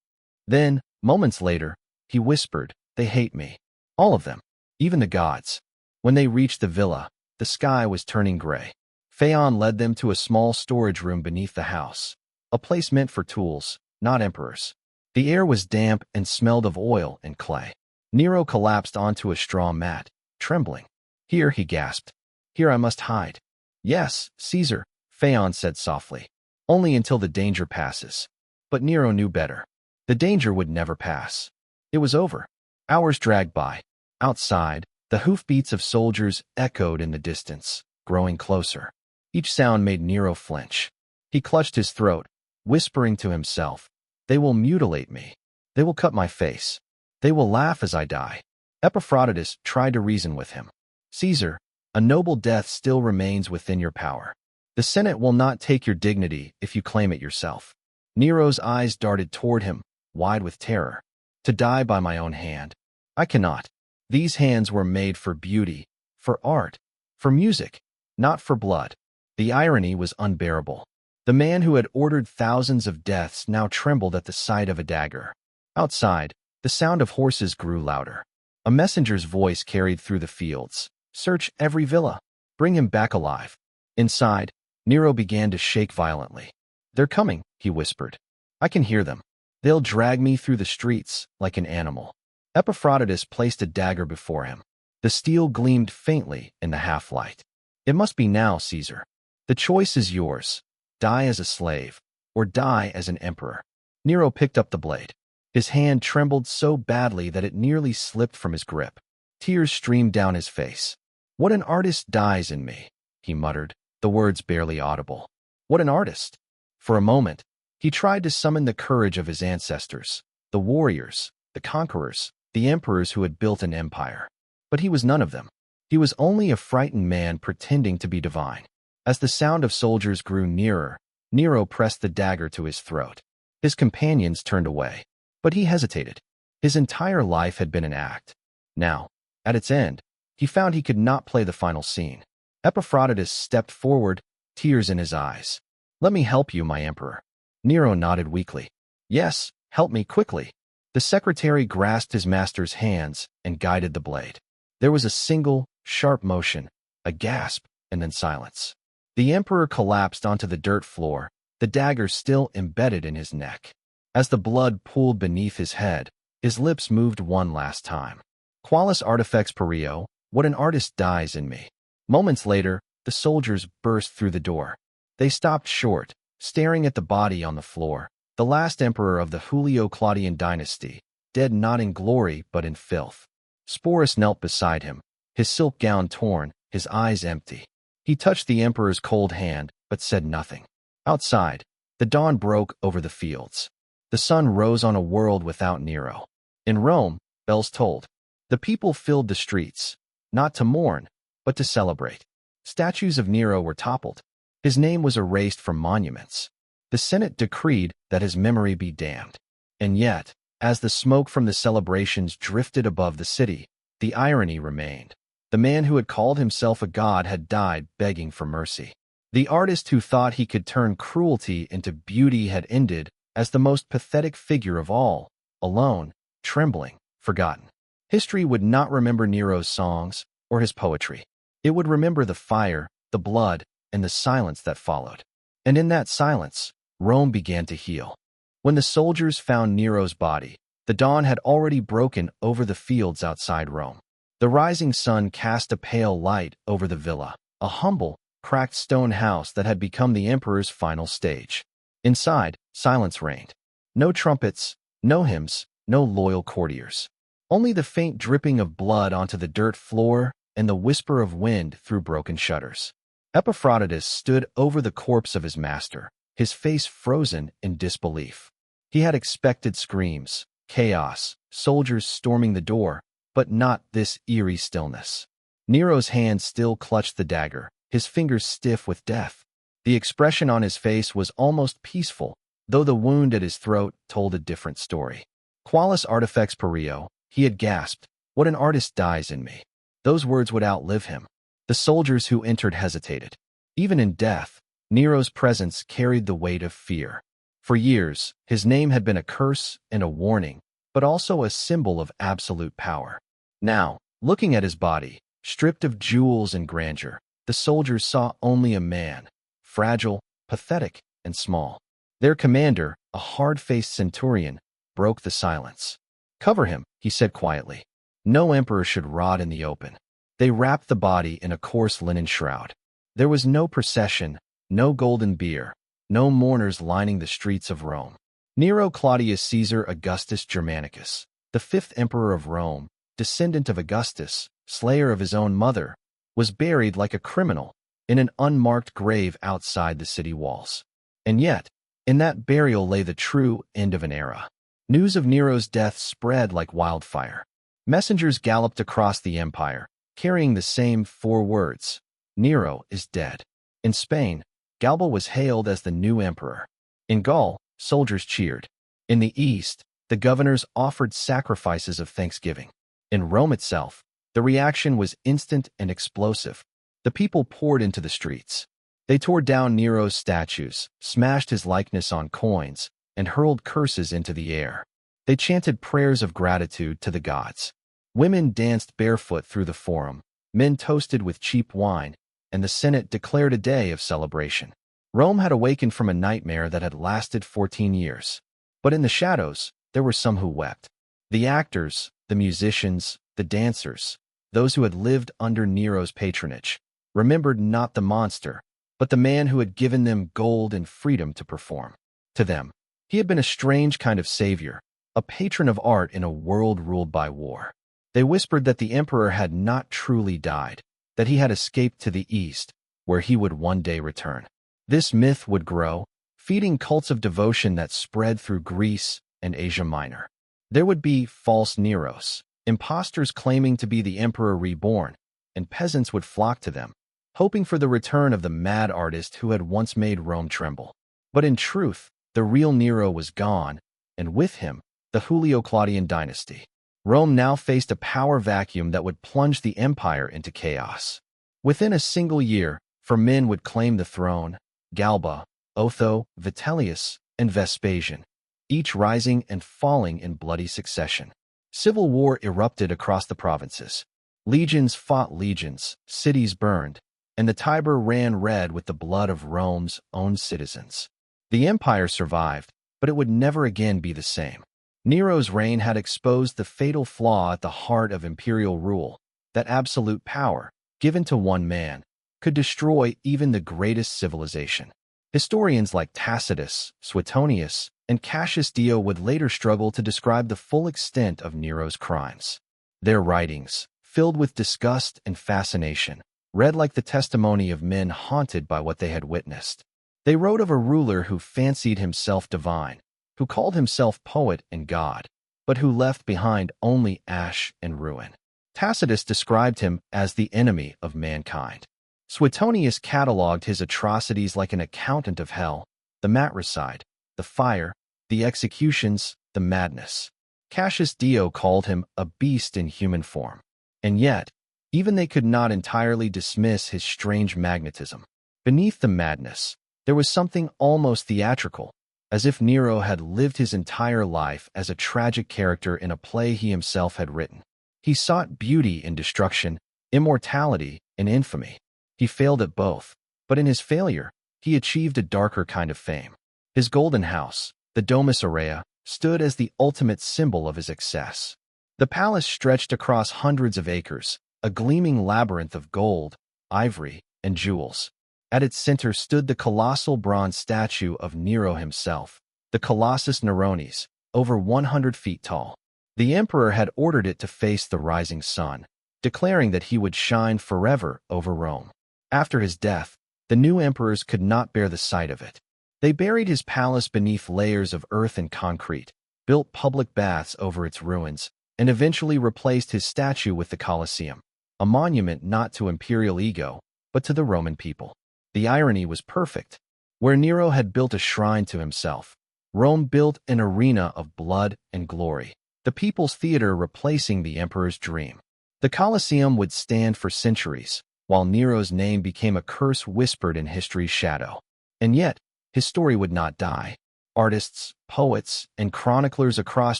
Then, moments later, he whispered, "They hate me. All of them. Even the gods." When they reached the villa, the sky was turning gray. Phaon led them to a small storage room beneath the house, a place meant for tools, not emperors. The air was damp and smelled of oil and clay. Nero collapsed onto a straw mat, trembling. "Here," he gasped. "Here I must hide." "Yes, Caesar," Phaon said softly. "Only until the danger passes." But Nero knew better. The danger would never pass. It was over. Hours dragged by. Outside, the hoofbeats of soldiers echoed in the distance, growing closer. Each sound made Nero flinch. He clutched his throat, whispering to himself, "They will mutilate me. They will cut my face. They will laugh as I die." Epaphroditus tried to reason with him. "Caesar, a noble death still remains within your power. The Senate will not take your dignity if you claim it yourself." Nero's eyes darted toward him, wide with terror. "To die by my own hand. I cannot. These hands were made for beauty, for art, for music, not for blood." The irony was unbearable. The man who had ordered thousands of deaths now trembled at the sight of a dagger. Outside, the sound of horses grew louder. A messenger's voice carried through the fields. "Search every villa. Bring him back alive." Inside, Nero began to shake violently. "They're coming," he whispered. "I can hear them. They'll drag me through the streets like an animal." Epaphroditus placed a dagger before him. The steel gleamed faintly in the half-light. "It must be now, Caesar. The choice is yours. Die as a slave, or die as an emperor." Nero picked up the blade. His hand trembled so badly that it nearly slipped from his grip. Tears streamed down his face. "What an artist dies in me," he muttered, the words barely audible. "What an artist!" For a moment, he tried to summon the courage of his ancestors, the warriors, the conquerors, the emperors who had built an empire. But he was none of them. He was only a frightened man pretending to be divine. As the sound of soldiers grew nearer, Nero pressed the dagger to his throat. His companions turned away. But he hesitated. His entire life had been an act. Now, at its end, he found he could not play the final scene. Epaphroditus stepped forward, tears in his eyes. "Let me help you, my emperor." Nero nodded weakly. "Yes, help me quickly." The secretary grasped his master's hands and guided the blade. There was a single, sharp motion, a gasp, and then silence. The emperor collapsed onto the dirt floor, the dagger still embedded in his neck. As the blood pooled beneath his head, his lips moved one last time. "Qualis artifex perio, what an artist dies in me." Moments later, the soldiers burst through the door. They stopped short, staring at the body on the floor, the last emperor of the Julio-Claudian dynasty, dead not in glory but in filth. Sporus knelt beside him, his silk gown torn, his eyes empty. He touched the emperor's cold hand, but said nothing. Outside, the dawn broke over the fields. The sun rose on a world without Nero. In Rome, bells tolled. The people filled the streets, not to mourn, but to celebrate. Statues of Nero were toppled. His name was erased from monuments. The Senate decreed that his memory be damned. And yet, as the smoke from the celebrations drifted above the city, the irony remained. The man who had called himself a god had died begging for mercy. The artist who thought he could turn cruelty into beauty had ended as the most pathetic figure of all, alone, trembling, forgotten. History would not remember Nero's songs or his poetry. It would remember the fire, the blood, and the silence that followed. And in that silence, Rome began to heal. When the soldiers found Nero's body, the dawn had already broken over the fields outside Rome. The rising sun cast a pale light over the villa, a humble, cracked stone house that had become the emperor's final stage. Inside, silence reigned. No trumpets, no hymns, no loyal courtiers. Only the faint dripping of blood onto the dirt floor and the whisper of wind through broken shutters. Epaphroditus stood over the corpse of his master, his face frozen in disbelief. He had expected screams, chaos, soldiers storming the door, but not this eerie stillness. Nero's hand still clutched the dagger, his fingers stiff with death. The expression on his face was almost peaceful, though the wound at his throat told a different story. Qualis artifex perio, he had gasped. What an artist dies in me. Those words would outlive him. The soldiers who entered hesitated. Even in death, Nero's presence carried the weight of fear. For years, his name had been a curse and a warning, but also a symbol of absolute power. Now, looking at his body, stripped of jewels and grandeur, the soldiers saw only a man, fragile, pathetic, and small. Their commander, a hard-faced centurion, broke the silence. "Cover him," he said quietly. No emperor should rot in the open. They wrapped the body in a coarse linen shroud. There was no procession, no golden bier, no mourners lining the streets of Rome. Nero Claudius Caesar Augustus Germanicus, the fifth emperor of Rome, descendant of Augustus, slayer of his own mother, was buried like a criminal in an unmarked grave outside the city walls. And yet, in that burial lay the true end of an era. News of Nero's death spread like wildfire. Messengers galloped across the empire, carrying the same 4 words: Nero is dead. In Spain, Galba was hailed as the new emperor. In Gaul, soldiers cheered. In the east, the governors offered sacrifices of thanksgiving. In Rome itself, the reaction was instant and explosive. The people poured into the streets. They tore down Nero's statues, smashed his likeness on coins, and hurled curses into the air. They chanted prayers of gratitude to the gods. Women danced barefoot through the forum, men toasted with cheap wine, and the Senate declared a day of celebration. Rome had awakened from a nightmare that had lasted 14 years. But in the shadows, there were some who wept. The actors, the musicians, the dancers, those who had lived under Nero's patronage, remembered not the monster, but the man who had given them gold and freedom to perform. To them, he had been a strange kind of savior, a patron of art in a world ruled by war. They whispered that the emperor had not truly died, that he had escaped to the east, where he would one day return. This myth would grow, feeding cults of devotion that spread through Greece and Asia Minor. There would be false Neros, impostors claiming to be the emperor reborn, and peasants would flock to them, hoping for the return of the mad artist who had once made Rome tremble. But in truth, the real Nero was gone, and with him, the Julio-Claudian dynasty. Rome now faced a power vacuum that would plunge the empire into chaos. Within a single year, 4 men would claim the throne: Galba, Otho, Vitellius, and Vespasian, each rising and falling in bloody succession. Civil war erupted across the provinces. Legions fought legions, cities burned, and the Tiber ran red with the blood of Rome's own citizens. The empire survived, but it would never again be the same. Nero's reign had exposed the fatal flaw at the heart of imperial rule, that absolute power, given to one man, could destroy even the greatest civilization. Historians like Tacitus, Suetonius, and Cassius Dio would later struggle to describe the full extent of Nero's crimes. Their writings, filled with disgust and fascination, read like the testimony of men haunted by what they had witnessed. They wrote of a ruler who fancied himself divine, who called himself poet and god, but who left behind only ash and ruin. Tacitus described him as the enemy of mankind. Suetonius catalogued his atrocities like an accountant of hell: the matricide, the fire, the executions, the madness. Cassius Dio called him a beast in human form. And yet, even they could not entirely dismiss his strange magnetism. Beneath the madness, there was something almost theatrical, as if Nero had lived his entire life as a tragic character in a play he himself had written. He sought beauty in destruction, immortality in infamy. He failed at both, but in his failure, he achieved a darker kind of fame. His golden house, the Domus Aurea, stood as the ultimate symbol of his excess. The palace stretched across hundreds of acres, a gleaming labyrinth of gold, ivory, and jewels. At its center stood the colossal bronze statue of Nero himself, the Colossus Neronis, over 100 feet tall. The emperor had ordered it to face the rising sun, declaring that he would shine forever over Rome. After his death, the new emperors could not bear the sight of it. They buried his palace beneath layers of earth and concrete, built public baths over its ruins, and eventually replaced his statue with the Colosseum, a monument not to imperial ego, but to the Roman people. The irony was perfect. Where Nero had built a shrine to himself, Rome built an arena of blood and glory, the people's theater replacing the emperor's dream. The Colosseum would stand for centuries, while Nero's name became a curse whispered in history's shadow. And yet, his story would not die. Artists, poets, and chroniclers across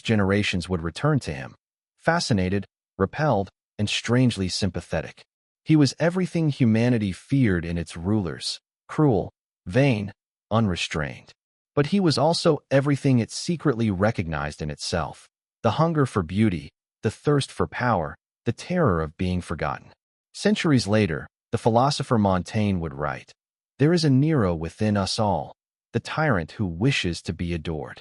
generations would return to him, fascinated, repelled, and strangely sympathetic. He was everything humanity feared in its rulers: cruel, vain, unrestrained. But he was also everything it secretly recognized in itself: the hunger for beauty, the thirst for power, the terror of being forgotten. Centuries later, the philosopher Montaigne would write, "There is a Nero within us all, the tyrant who wishes to be adored."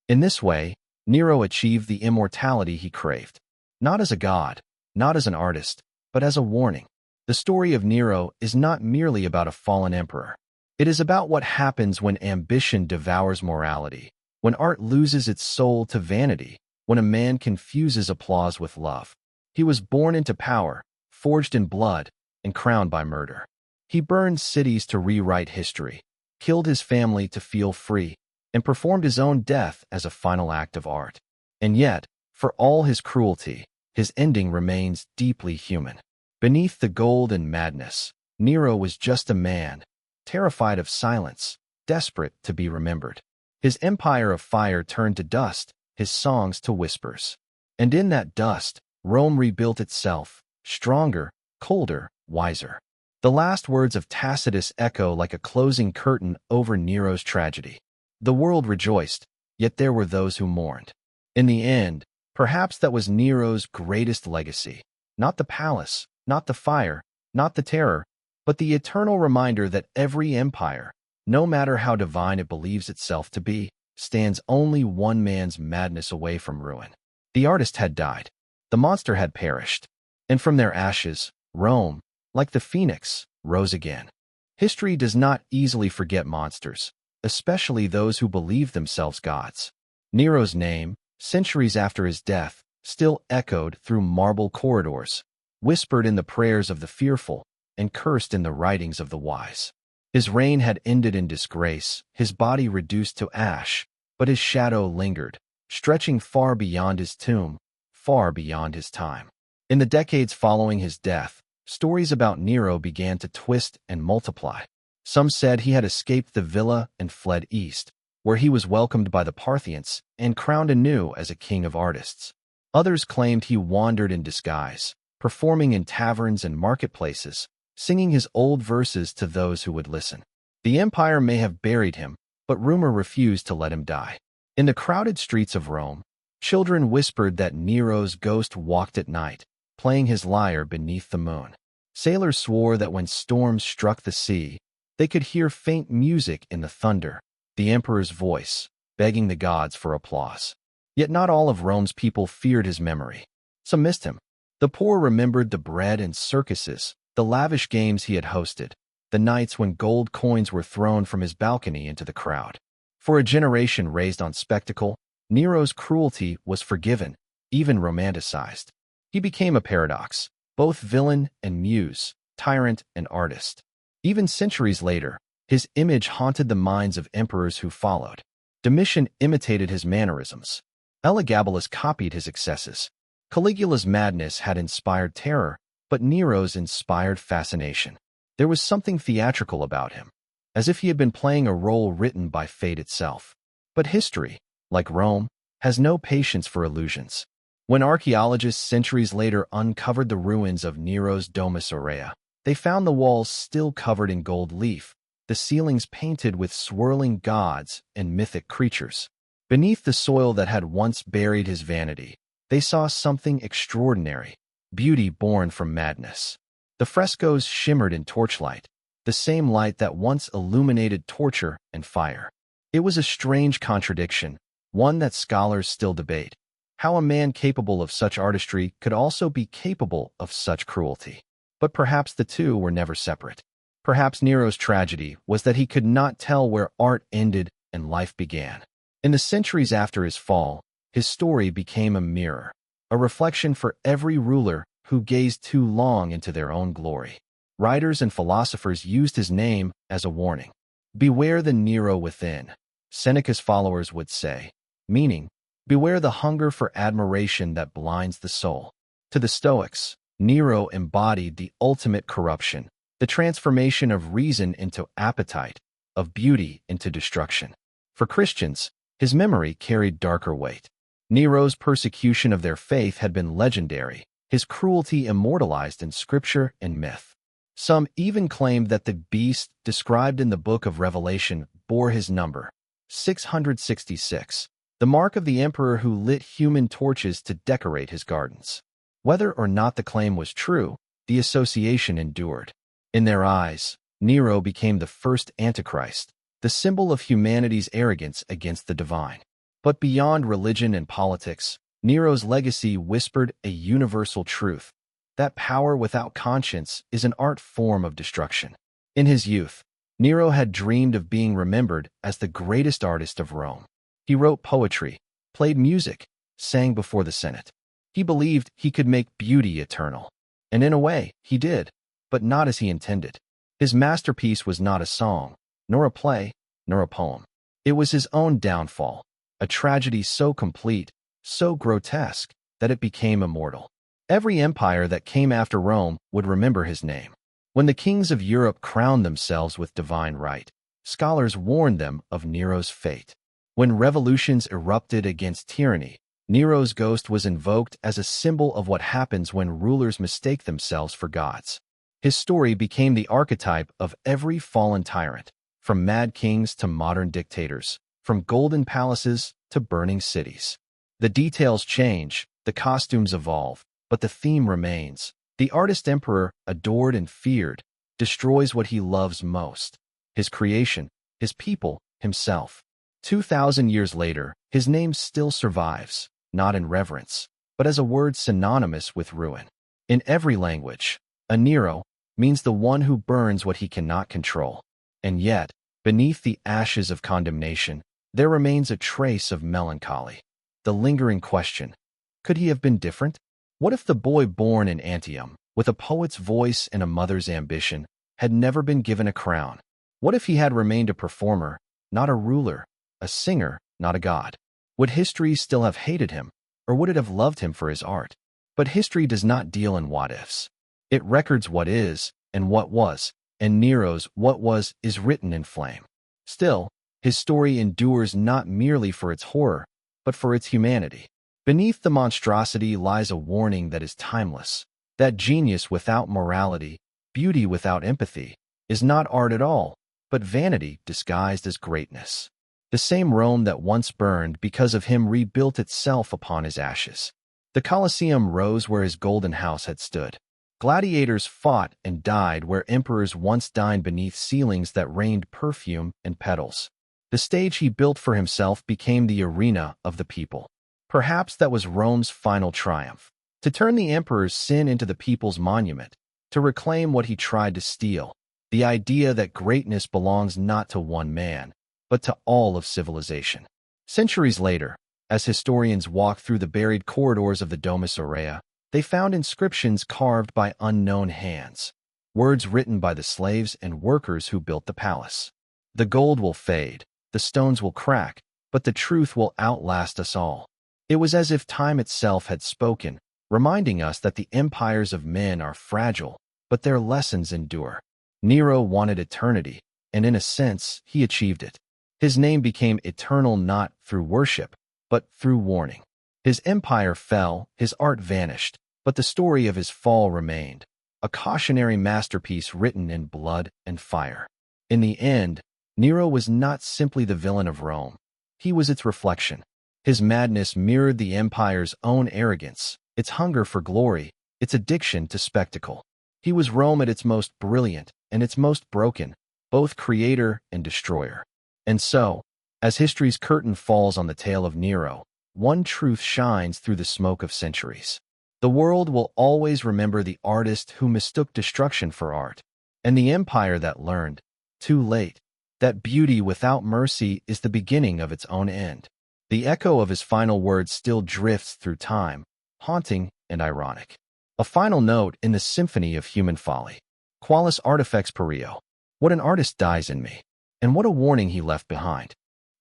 In this way, Nero achieved the immortality he craved, not as a god, not as an artist, but as a warning. The story of Nero is not merely about a fallen emperor. It is about what happens when ambition devours morality, when art loses its soul to vanity, when a man confuses applause with love. He was born into power, forged in blood, and crowned by murder. He burned cities to rewrite history, killed his family to feel free, and performed his own death as a final act of art. And yet, for all his cruelty, his ending remains deeply human. Beneath the gold and madness, Nero was just a man, terrified of silence, desperate to be remembered. His empire of fire turned to dust, his songs to whispers. And in that dust, Rome rebuilt itself, stronger, colder, wiser. The last words of Tacitus echo like a closing curtain over Nero's tragedy. The world rejoiced, yet there were those who mourned. In the end, perhaps that was Nero's greatest legacy. Not the palace, not the fire, not the terror, but the eternal reminder that every empire, no matter how divine it believes itself to be, stands only one man's madness away from ruin. The artist had died. The monster had perished. And from their ashes, Rome, like the phoenix, rose again. History does not easily forget monsters, especially those who believe themselves gods. Nero's name, centuries after his death, still echoed through marble corridors, whispered in the prayers of the fearful, and cursed in the writings of the wise. His reign had ended in disgrace, his body reduced to ash, but his shadow lingered, stretching far beyond his tomb, far beyond his time. In the decades following his death, stories about Nero began to twist and multiply. Some said he had escaped the villa and fled east, where he was welcomed by the Parthians and crowned anew as a king of artists. Others claimed he wandered in disguise, performing in taverns and marketplaces, singing his old verses to those who would listen. The empire may have buried him, but rumor refused to let him die. In the crowded streets of Rome, children whispered that Nero's ghost walked at night, playing his lyre beneath the moon. Sailors swore that when storms struck the sea, they could hear faint music in the thunder, the emperor's voice, begging the gods for applause. Yet not all of Rome's people feared his memory. Some missed him. The poor remembered the bread and circuses, the lavish games he had hosted, the nights when gold coins were thrown from his balcony into the crowd. For a generation raised on spectacle, Nero's cruelty was forgiven, even romanticized. He became a paradox, both villain and muse, tyrant and artist. Even centuries later, his image haunted the minds of emperors who followed. Domitian imitated his mannerisms. Elagabalus copied his excesses. Caligula's madness had inspired terror, but Nero's inspired fascination. There was something theatrical about him, as if he had been playing a role written by fate itself. But history, like Rome, has no patience for illusions. When archaeologists centuries later uncovered the ruins of Nero's Domus Aurea, they found the walls still covered in gold leaf, the ceilings painted with swirling gods and mythic creatures. Beneath the soil that had once buried his vanity, they saw something extraordinary, beauty born from madness. The frescoes shimmered in torchlight, the same light that once illuminated torture and fire. It was a strange contradiction, one that scholars still debate: how a man capable of such artistry could also be capable of such cruelty. But perhaps the two were never separate. Perhaps Nero's tragedy was that he could not tell where art ended and life began. In the centuries after his fall, his story became a mirror. a reflection for every ruler who gazed too long into their own glory. Writers and philosophers used his name as a warning. Beware the Nero within, Seneca's followers would say, meaning, beware the hunger for admiration that blinds the soul. To the Stoics, Nero embodied the ultimate corruption, the transformation of reason into appetite, of beauty into destruction. For Christians, his memory carried darker weight. Nero's persecution of their faith had been legendary, his cruelty immortalized in scripture and myth. Some even claimed that the beast described in the book of Revelation bore his number, 666, the mark of the emperor who lit human torches to decorate his gardens. Whether or not the claim was true, the association endured. In their eyes, Nero became the first Antichrist, the symbol of humanity's arrogance against the divine. But beyond religion and politics, Nero's legacy whispered a universal truth, that power without conscience is an art form of destruction. In his youth, Nero had dreamed of being remembered as the greatest artist of Rome. He wrote poetry, played music, sang before the Senate. He believed he could make beauty eternal. And in a way, he did, but not as he intended. His masterpiece was not a song, nor a play, nor a poem. It was his own downfall, a tragedy so complete, so grotesque, that it became immortal. Every empire that came after Rome would remember his name. When the kings of Europe crowned themselves with divine right, scholars warned them of Nero's fate. When revolutions erupted against tyranny, Nero's ghost was invoked as a symbol of what happens when rulers mistake themselves for gods. His story became the archetype of every fallen tyrant, from mad kings to modern dictators, from golden palaces to burning cities. The details change, the costumes evolve, but the theme remains. The artist emperor, adored and feared, destroys what he loves most: his creation, his people, himself. 2,000 years later, his name still survives, not in reverence, but as a word synonymous with ruin. In every language, a Nero means the one who burns what he cannot control. And yet, beneath the ashes of condemnation, there remains a trace of melancholy. The lingering question, could he have been different? What if the boy born in Antium, with a poet's voice and a mother's ambition, had never been given a crown? What if he had remained a performer, not a ruler, a singer, not a god? Would history still have hated him, or would it have loved him for his art? But history does not deal in what-ifs. It records what is and what was, and Nero's what was is written in flame. Still, his story endures not merely for its horror, but for its humanity. Beneath the monstrosity lies a warning that is timeless, that genius without morality, beauty without empathy, is not art at all, but vanity disguised as greatness. The same Rome that once burned because of him rebuilt itself upon his ashes. The Colosseum rose where his golden house had stood. Gladiators fought and died where emperors once dined beneath ceilings that rained perfume and petals. The stage he built for himself became the arena of the people. Perhaps that was Rome's final triumph, to turn the emperor's sin into the people's monument, to reclaim what he tried to steal, the idea that greatness belongs not to one man, but to all of civilization. Centuries later, as historians walked through the buried corridors of the Domus Aurea, they found inscriptions carved by unknown hands, words written by the slaves and workers who built the palace. The gold will fade, the stones will crack, but the truth will outlast us all. It was as if time itself had spoken, reminding us that the empires of men are fragile, but their lessons endure. Nero wanted eternity, and in a sense, he achieved it. His name became eternal not through worship, but through warning. His empire fell, his art vanished, but the story of his fall remained, a cautionary masterpiece written in blood and fire. In the end, Nero was not simply the villain of Rome. He was its reflection. His madness mirrored the empire's own arrogance, its hunger for glory, its addiction to spectacle. He was Rome at its most brilliant and its most broken, both creator and destroyer. And so, as history's curtain falls on the tale of Nero, one truth shines through the smoke of centuries. The world will always remember the artist who mistook destruction for art, and the empire that learned, too late, that beauty without mercy is the beginning of its own end. The echo of his final words still drifts through time, haunting, and ironic. A final note in the symphony of human folly. Qualis artifex perio. What an artist dies in me. And what a warning he left behind.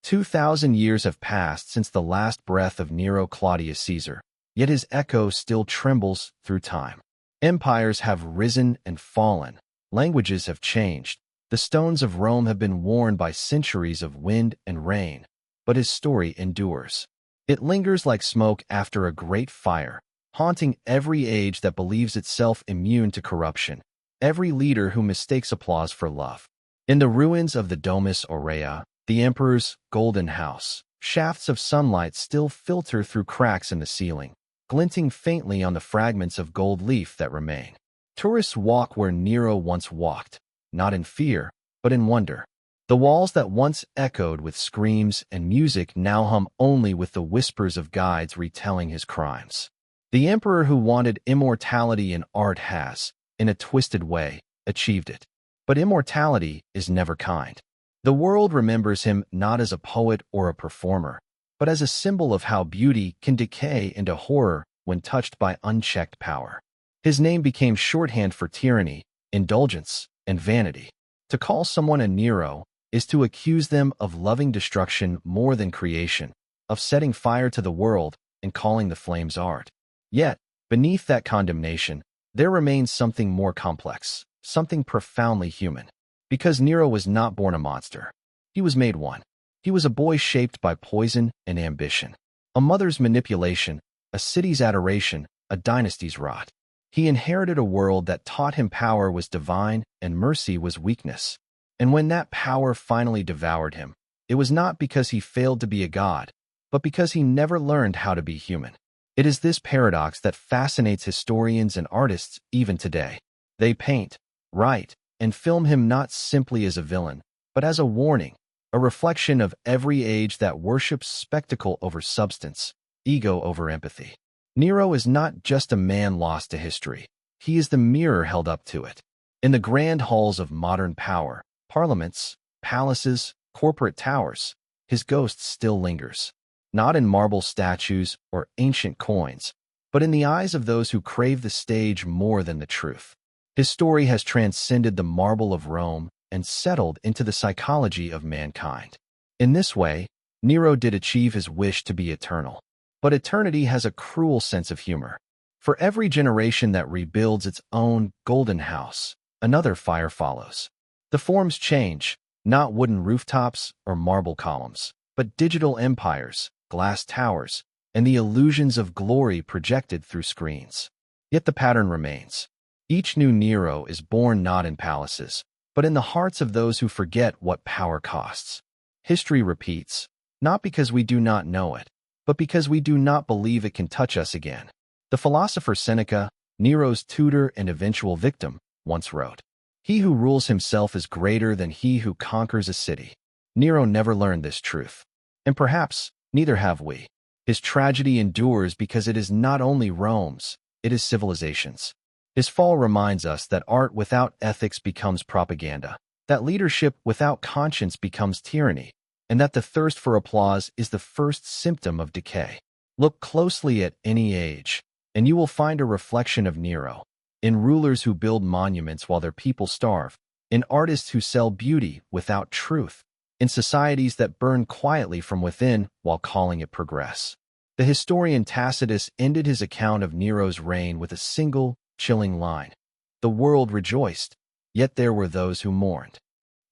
2,000 years have passed since the last breath of Nero Claudius Caesar, yet his echo still trembles through time. Empires have risen and fallen. Languages have changed. The stones of Rome have been worn by centuries of wind and rain, but his story endures. It lingers like smoke after a great fire, haunting every age that believes itself immune to corruption, every leader who mistakes applause for love. In the ruins of the Domus Aurea, the emperor's golden house, shafts of sunlight still filter through cracks in the ceiling, glinting faintly on the fragments of gold leaf that remain. Tourists walk where Nero once walked, not in fear, but in wonder. The walls that once echoed with screams and music now hum only with the whispers of guides retelling his crimes. The emperor who wanted immortality in art has, in a twisted way, achieved it. But immortality is never kind. The world remembers him not as a poet or a performer, but as a symbol of how beauty can decay into horror when touched by unchecked power. His name became shorthand for tyranny, indulgence, and vanity. To call someone a Nero is to accuse them of loving destruction more than creation, of setting fire to the world and calling the flames art. Yet, beneath that condemnation, there remains something more complex, something profoundly human. Because Nero was not born a monster. He was made one. He was a boy shaped by poison and ambition, a mother's manipulation, a city's adoration, a dynasty's rot. He inherited a world that taught him power was divine and mercy was weakness. And when that power finally devoured him, it was not because he failed to be a god, but because he never learned how to be human. It is this paradox that fascinates historians and artists even today. They paint, write, and film him not simply as a villain, but as a warning, a reflection of every age that worships spectacle over substance, ego over empathy. Nero is not just a man lost to history. He is the mirror held up to it. In the grand halls of modern power, parliaments, palaces, corporate towers, his ghost still lingers. Not in marble statues or ancient coins, but in the eyes of those who crave the stage more than the truth. His story has transcended the marble of Rome and settled into the psychology of mankind. In this way, Nero did achieve his wish to be eternal. But eternity has a cruel sense of humor. For every generation that rebuilds its own golden house, another fire follows. The forms change, not wooden rooftops or marble columns, but digital empires, glass towers, and the illusions of glory projected through screens. Yet the pattern remains. Each new Nero is born not in palaces, but in the hearts of those who forget what power costs. History repeats, not because we do not know it, but because we do not believe it can touch us again. The philosopher Seneca, Nero's tutor and eventual victim, once wrote, "He who rules himself is greater than he who conquers a city." Nero never learned this truth. And perhaps neither have we. His tragedy endures because it is not only Rome's, it is civilization's. His fall reminds us that art without ethics becomes propaganda, that leadership without conscience becomes tyranny, and that the thirst for applause is the first symptom of decay. Look closely at any age, and you will find a reflection of Nero, in rulers who build monuments while their people starve, in artists who sell beauty without truth, in societies that burn quietly from within while calling it progress. The historian Tacitus ended his account of Nero's reign with a single, chilling line. The world rejoiced, yet there were those who mourned.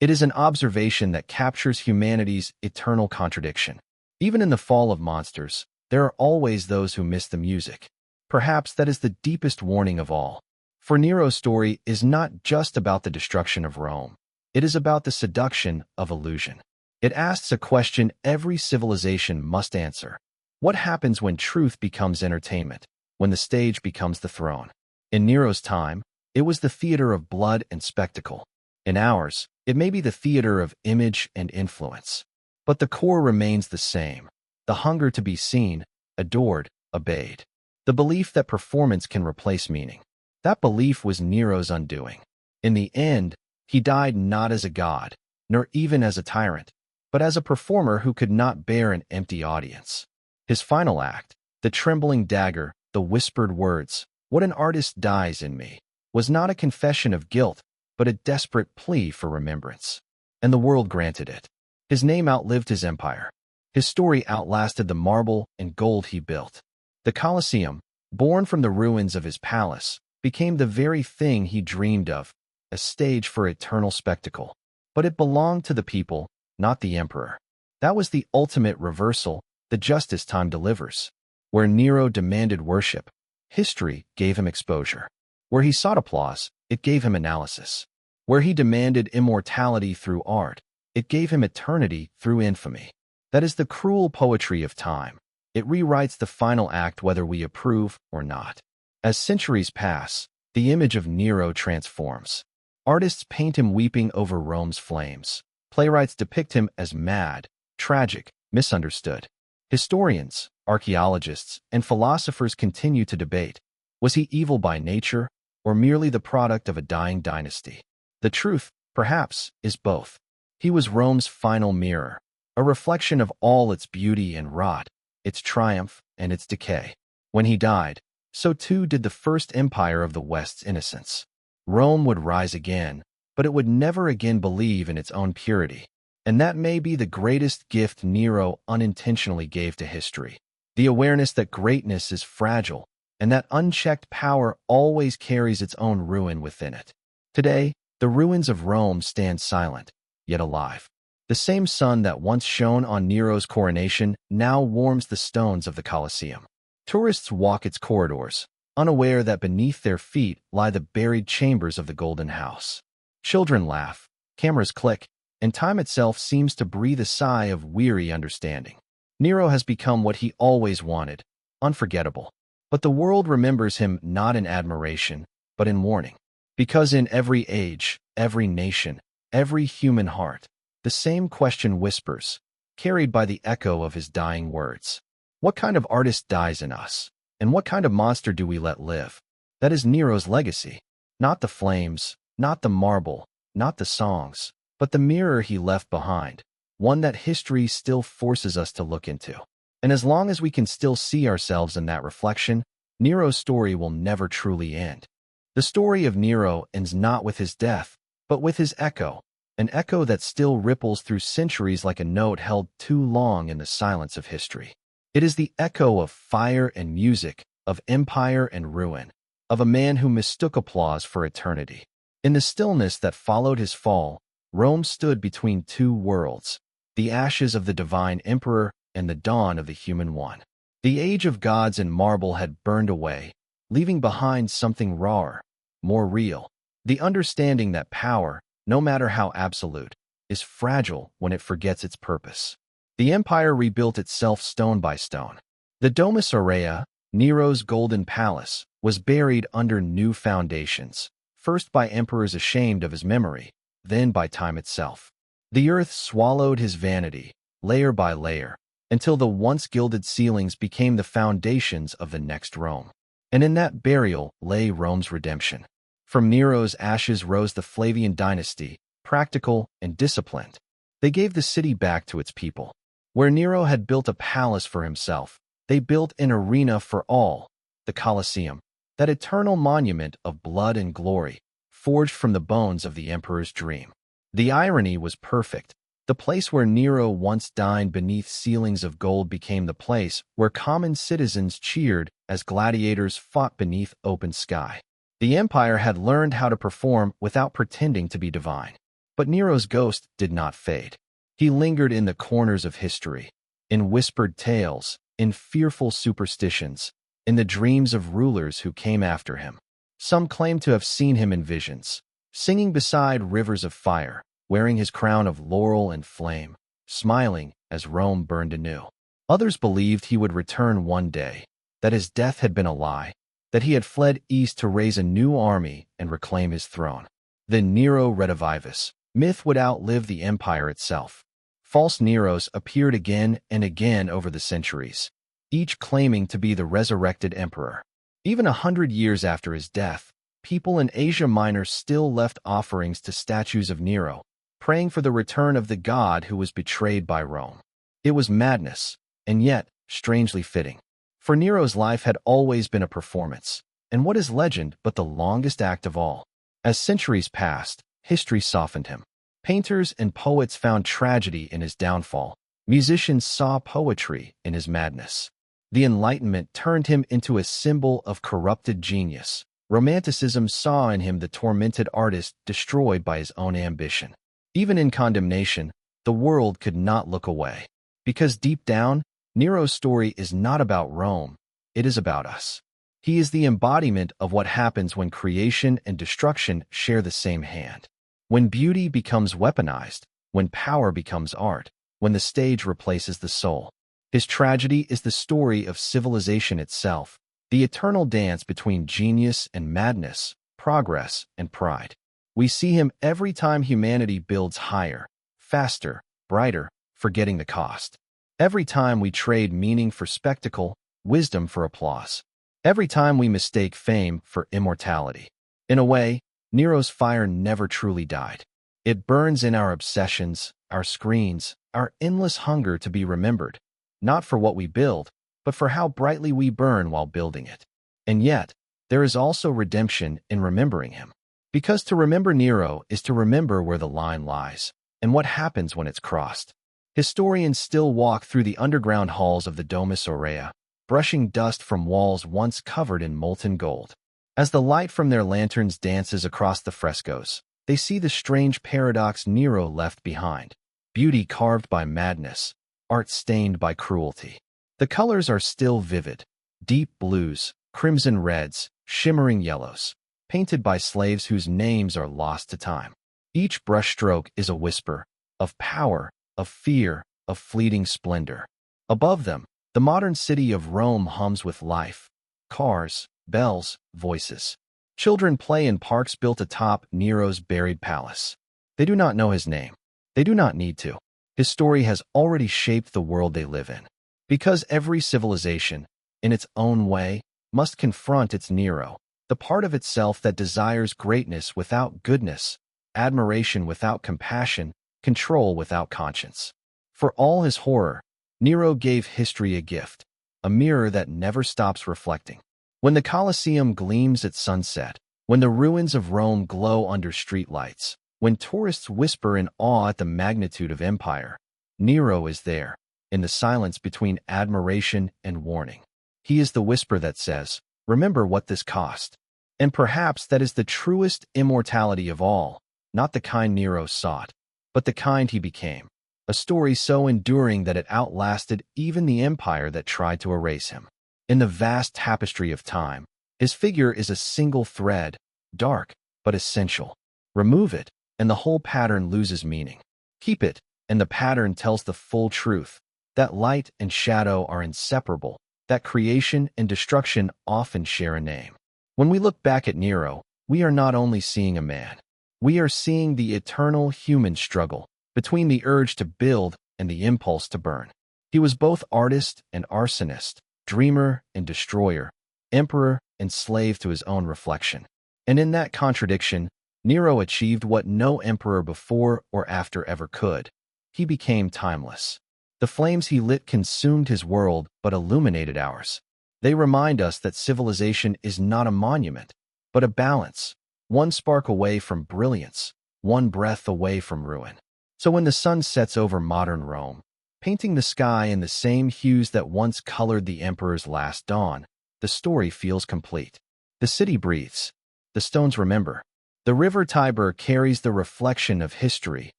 It is an observation that captures humanity's eternal contradiction. Even in the fall of monsters, there are always those who miss the music. Perhaps that is the deepest warning of all. For Nero's story is not just about the destruction of Rome. It is about the seduction of illusion. It asks a question every civilization must answer. What happens when truth becomes entertainment, when the stage becomes the throne? In Nero's time, it was the theater of blood and spectacle. In ours, it may be the theater of image and influence. But the core remains the same: the hunger to be seen, adored, obeyed. The belief that performance can replace meaning. That belief was Nero's undoing. In the end, he died not as a god, nor even as a tyrant, but as a performer who could not bear an empty audience. His final act, the trembling dagger, the whispered words, "What an artist dies in me," was not a confession of guilt, but a desperate plea for remembrance. And the world granted it. His name outlived his empire. His story outlasted the marble and gold he built. The Colosseum, born from the ruins of his palace, became the very thing he dreamed of, a stage for eternal spectacle. But it belonged to the people, not the emperor. That was the ultimate reversal, the justice time delivers. Where Nero demanded worship, history gave him exposure. Where he sought applause, it gave him analysis. Where he demanded immortality through art, it gave him eternity through infamy. That is the cruel poetry of time. It rewrites the final act whether we approve or not. As centuries pass, the image of Nero transforms. Artists paint him weeping over Rome's flames. Playwrights depict him as mad, tragic, misunderstood. Historians, archaeologists, and philosophers continue to debate. Was he evil by nature, or merely the product of a dying dynasty? The truth, perhaps, is both. He was Rome's final mirror, a reflection of all its beauty and rot, its triumph and its decay. When he died, so too did the first empire of the West's innocence. Rome would rise again, but it would never again believe in its own purity. And that may be the greatest gift Nero unintentionally gave to history. The awareness that greatness is fragile, and that unchecked power always carries its own ruin within it. Today, the ruins of Rome stand silent, yet alive. The same sun that once shone on Nero's coronation now warms the stones of the Colosseum. Tourists walk its corridors, unaware that beneath their feet lie the buried chambers of the Golden House. Children laugh, cameras click, and time itself seems to breathe a sigh of weary understanding. Nero has become what he always wanted, unforgettable. But the world remembers him not in admiration, but in mourning. Because in every age, every nation, every human heart, the same question whispers, carried by the echo of his dying words. What kind of artist dies in us? And what kind of monster do we let live? That is Nero's legacy. Not the flames, not the marble, not the songs, but the mirror he left behind, one that history still forces us to look into. And as long as we can still see ourselves in that reflection, Nero's story will never truly end. The story of Nero ends not with his death, but with his echo, an echo that still ripples through centuries like a note held too long in the silence of history. It is the echo of fire and music, of empire and ruin, of a man who mistook applause for eternity. In the stillness that followed his fall, Rome stood between two worlds, the ashes of the divine emperor and the dawn of the human one. The age of gods in marble had burned away, leaving behind something rawer, more real, the understanding that power, no matter how absolute, is fragile when it forgets its purpose. The empire rebuilt itself stone by stone. The Domus Aurea, Nero's golden palace, was buried under new foundations, first by emperors ashamed of his memory, then by time itself. The earth swallowed his vanity, layer by layer, until the once gilded ceilings became the foundations of the next Rome. And in that burial lay Rome's redemption. From Nero's ashes rose the Flavian dynasty, practical and disciplined. They gave the city back to its people. Where Nero had built a palace for himself, they built an arena for all, the Colosseum, that eternal monument of blood and glory, forged from the bones of the emperor's dream. The irony was perfect. The place where Nero once dined beneath ceilings of gold became the place where common citizens cheered as gladiators fought beneath open sky. The empire had learned how to perform without pretending to be divine. But Nero's ghost did not fade. He lingered in the corners of history, in whispered tales, in fearful superstitions, in the dreams of rulers who came after him. Some claim to have seen him in visions, singing beside rivers of fire, wearing his crown of laurel and flame, smiling as Rome burned anew. Others believed he would return one day, that his death had been a lie, that he had fled east to raise a new army and reclaim his throne. Then Nero redivivus, myth would outlive the empire itself. False Neros appeared again and again over the centuries, each claiming to be the resurrected emperor. Even 100 years after his death, people in Asia Minor still left offerings to statues of Nero, praying for the return of the god who was betrayed by Rome. It was madness, and yet strangely fitting. For Nero's life had always been a performance, and what is legend but the longest act of all? As centuries passed, history softened him. Painters and poets found tragedy in his downfall. Musicians saw poetry in his madness. The Enlightenment turned him into a symbol of corrupted genius. Romanticism saw in him the tormented artist destroyed by his own ambition. Even in condemnation, the world could not look away. Because deep down, Nero's story is not about Rome, it is about us. He is the embodiment of what happens when creation and destruction share the same hand. When beauty becomes weaponized, when power becomes art, when the stage replaces the soul. His tragedy is the story of civilization itself, the eternal dance between genius and madness, progress and pride. We see him every time humanity builds higher, faster, brighter, forgetting the cost. Every time we trade meaning for spectacle, wisdom for applause. Every time we mistake fame for immortality. In a way, Nero's fire never truly died. It burns in our obsessions, our screens, our endless hunger to be remembered, not for what we build, but for how brightly we burn while building it. And yet, there is also redemption in remembering him. Because to remember Nero is to remember where the line lies, and what happens when it's crossed. Historians still walk through the underground halls of the Domus Aurea, brushing dust from walls once covered in molten gold. As the light from their lanterns dances across the frescoes, they see the strange paradox Nero left behind. Beauty carved by madness, art stained by cruelty. The colors are still vivid, deep blues, crimson reds, shimmering yellows, painted by slaves whose names are lost to time. Each brushstroke is a whisper of power, of fear, of fleeting splendor. Above them, the modern city of Rome hums with life. Cars, bells, voices. Children play in parks built atop Nero's buried palace. They do not know his name. They do not need to. His story has already shaped the world they live in. Because every civilization, in its own way, must confront its Nero, the part of itself that desires greatness without goodness, admiration without compassion, control without conscience. For all his horror, Nero gave history a gift, a mirror that never stops reflecting. When the Colosseum gleams at sunset, when the ruins of Rome glow under streetlights, when tourists whisper in awe at the magnitude of empire, Nero is there, in the silence between admiration and warning. He is the whisper that says, "Remember what this cost." And perhaps that is the truest immortality of all, not the kind Nero sought, but the kind he became. A story so enduring that it outlasted even the empire that tried to erase him. In the vast tapestry of time, his figure is a single thread, dark but essential. Remove it, and the whole pattern loses meaning. Keep it, and the pattern tells the full truth, that light and shadow are inseparable, that creation and destruction often share a name. When we look back at Nero, we are not only seeing a man. We are seeing the eternal human struggle between the urge to build and the impulse to burn. He was both artist and arsonist, dreamer and destroyer, emperor and slave to his own reflection. And in that contradiction, Nero achieved what no emperor before or after ever could. He became timeless. The flames he lit consumed his world but illuminated ours. They remind us that civilization is not a monument, but a balance, one spark away from brilliance, one breath away from ruin. So when the sun sets over modern Rome, painting the sky in the same hues that once colored the emperor's last dawn, the story feels complete. The city breathes. The stones remember. The river Tiber carries the reflection of history,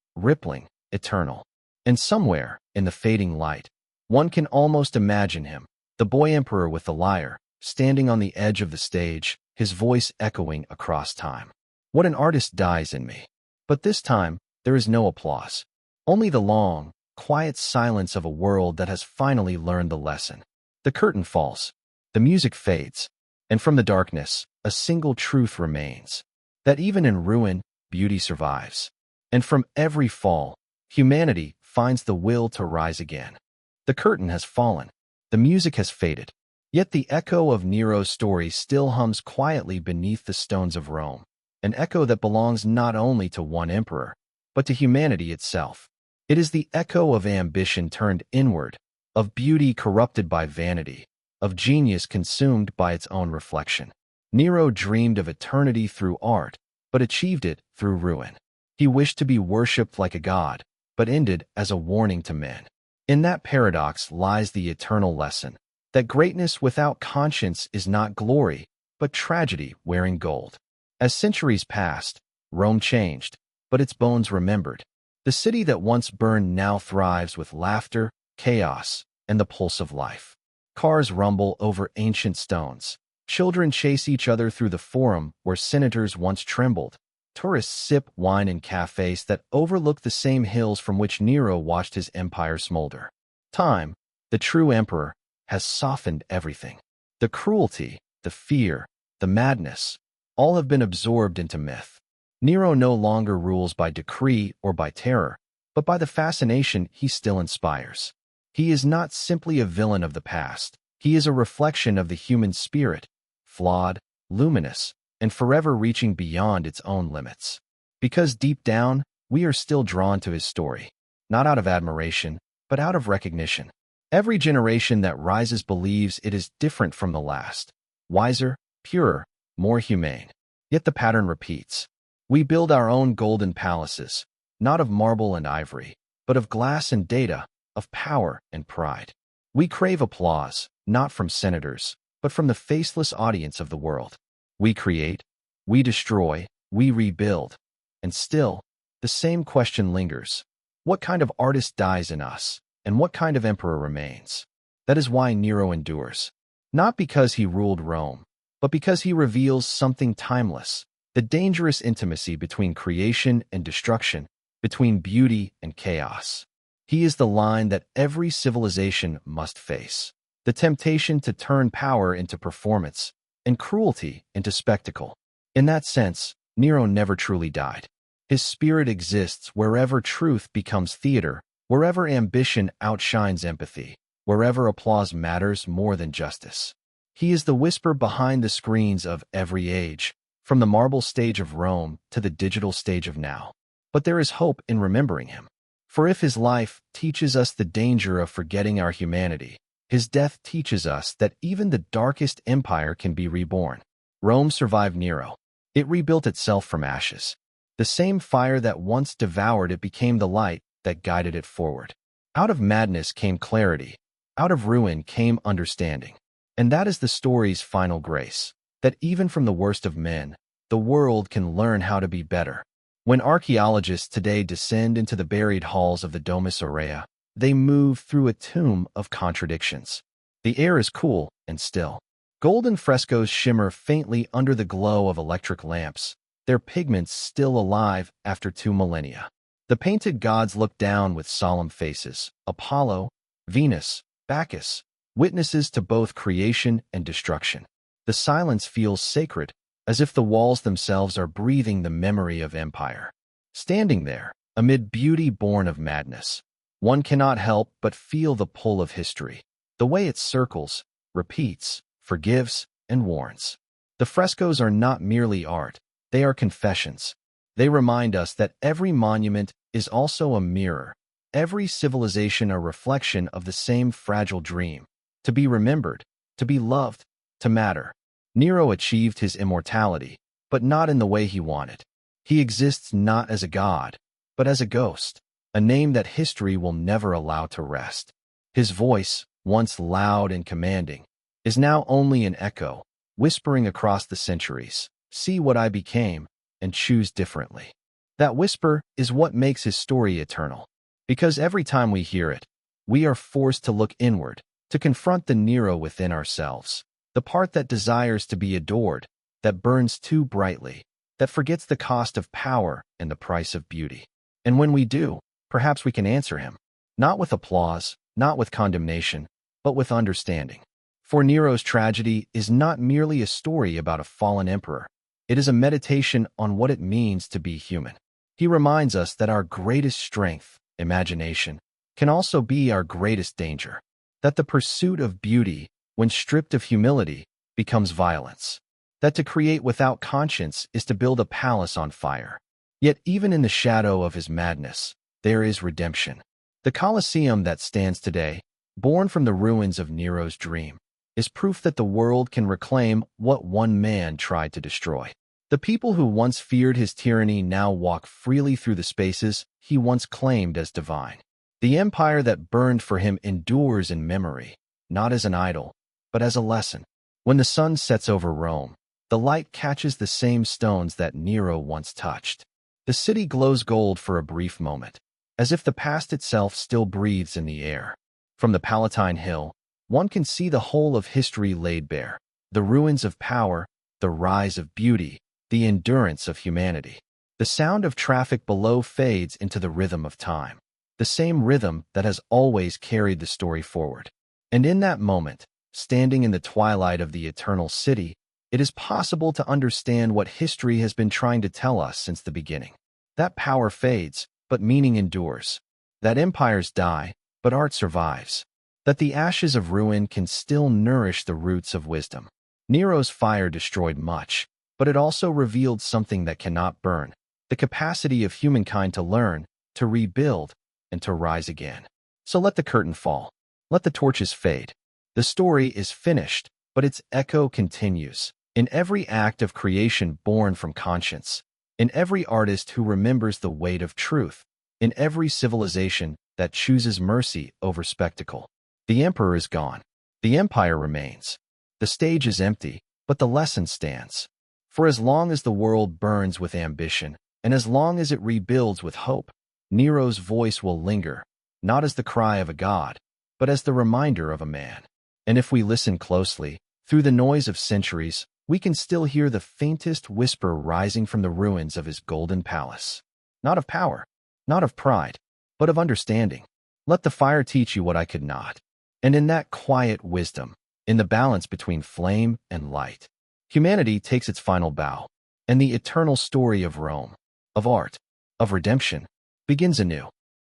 rippling, eternal. And somewhere, in the fading light, one can almost imagine him, the boy emperor with the lyre, standing on the edge of the stage, his voice echoing across time. What an artist dies in me. But this time, there is no applause. Only the long, quiet silence of a world that has finally learned the lesson. The curtain falls. The music fades. And from the darkness, a single truth remains. That even in ruin, beauty survives. And from every fall, humanity finds the will to rise again. The curtain has fallen. The music has faded. Yet the echo of Nero's story still hums quietly beneath the stones of Rome. An echo that belongs not only to one emperor, but to humanity itself. It is the echo of ambition turned inward, of beauty corrupted by vanity, of genius consumed by its own reflection. Nero dreamed of eternity through art, but achieved it through ruin. He wished to be worshipped like a god, but ended as a warning to men. In that paradox lies the eternal lesson, that greatness without conscience is not glory, but tragedy wearing gold. As centuries passed, Rome changed, but its bones remembered. The city that once burned now thrives with laughter, chaos, and the pulse of life. Cars rumble over ancient stones. Children chase each other through the forum where senators once trembled. Tourists sip wine in cafes that overlook the same hills from which Nero watched his empire smolder. Time, the true emperor, has softened everything. The cruelty, the fear, the madness, all have been absorbed into myth. Nero no longer rules by decree or by terror, but by the fascination he still inspires. He is not simply a villain of the past. He is a reflection of the human spirit, flawed, luminous, and forever reaching beyond its own limits. Because deep down, we are still drawn to his story, not out of admiration, but out of recognition. Every generation that rises believes it is different from the last, wiser, purer, more humane. Yet the pattern repeats. We build our own golden palaces, not of marble and ivory, but of glass and data, of power and pride. We crave applause, not from senators, but from the faceless audience of the world. We create, we destroy, we rebuild. And still, the same question lingers. What kind of artist dies in us, and what kind of emperor remains? That is why Nero endures. Not because he ruled Rome, but because he reveals something timeless, the dangerous intimacy between creation and destruction, between beauty and chaos. He is the line that every civilization must face, the temptation to turn power into performance, and cruelty into spectacle. In that sense, Nero never truly died. His spirit exists wherever truth becomes theater, wherever ambition outshines empathy, wherever applause matters more than justice. He is the whisper behind the screens of every age, from the marble stage of Rome to the digital stage of now. But there is hope in remembering him. For if his life teaches us the danger of forgetting our humanity, his death teaches us that even the darkest empire can be reborn. Rome survived Nero. It rebuilt itself from ashes. The same fire that once devoured it became the light that guided it forward. Out of madness came clarity. Out of ruin came understanding. And that is the story's final grace, that even from the worst of men, the world can learn how to be better. When archaeologists today descend into the buried halls of the Domus Aurea, they move through a tomb of contradictions. The air is cool and still. Golden frescoes shimmer faintly under the glow of electric lamps, their pigments still alive after 2 millennia. The painted gods look down with solemn faces. Apollo, Venus, Bacchus, witnesses to both creation and destruction. The silence feels sacred, as if the walls themselves are breathing the memory of empire. Standing there, amid beauty born of madness, one cannot help but feel the pull of history, the way it circles, repeats, forgives, and warns. The frescoes are not merely art, they are confessions. They remind us that every monument is also a mirror, every civilization a reflection of the same fragile dream, to be remembered, to be loved, to matter. Nero achieved his immortality, but not in the way he wanted. He exists not as a god, but as a ghost, a name that history will never allow to rest. His voice, once loud and commanding, is now only an echo, whispering across the centuries, "See what I became, and choose differently." That whisper is what makes his story eternal, because every time we hear it, we are forced to look inward, to confront the Nero within ourselves, the part that desires to be adored, that burns too brightly, that forgets the cost of power and the price of beauty. And when we do, perhaps we can answer him, not with applause, not with condemnation, but with understanding. For Nero's tragedy is not merely a story about a fallen emperor. It is a meditation on what it means to be human. He reminds us that our greatest strength, imagination, can also be our greatest danger, that the pursuit of beauty, when stripped of humility, becomes violence, that to create without conscience is to build a palace on fire. Yet even in the shadow of his madness, there is redemption. The Colosseum that stands today, born from the ruins of Nero's dream, is proof that the world can reclaim what one man tried to destroy. The people who once feared his tyranny now walk freely through the spaces he once claimed as divine. The empire that burned for him endures in memory, not as an idol, but as a lesson. When the sun sets over Rome, the light catches the same stones that Nero once touched. The city glows gold for a brief moment, as if the past itself still breathes in the air. From the Palatine Hill, one can see the whole of history laid bare, the ruins of power, the rise of beauty, the endurance of humanity. The sound of traffic below fades into the rhythm of time, the same rhythm that has always carried the story forward. And in that moment, standing in the twilight of the eternal city, it is possible to understand what history has been trying to tell us since the beginning. That power fades, but meaning endures. That empires die, but art survives. That the ashes of ruin can still nourish the roots of wisdom. Nero's fire destroyed much, but it also revealed something that cannot burn, the capacity of humankind to learn, to rebuild, and to rise again. So let the curtain fall. Let the torches fade. The story is finished, but its echo continues. In every act of creation born from conscience, in every artist who remembers the weight of truth, in every civilization that chooses mercy over spectacle. The emperor is gone. The empire remains. The stage is empty, but the lesson stands. For as long as the world burns with ambition, and as long as it rebuilds with hope, Nero's voice will linger, not as the cry of a god, but as the reminder of a man. And if we listen closely, through the noise of centuries, we can still hear the faintest whisper rising from the ruins of his golden palace. Not of power, not of pride, but of understanding. Let the fire teach you what I could not. And in that quiet wisdom, in the balance between flame and light, humanity takes its final bow, and the eternal story of Rome, of art, of redemption, begins anew.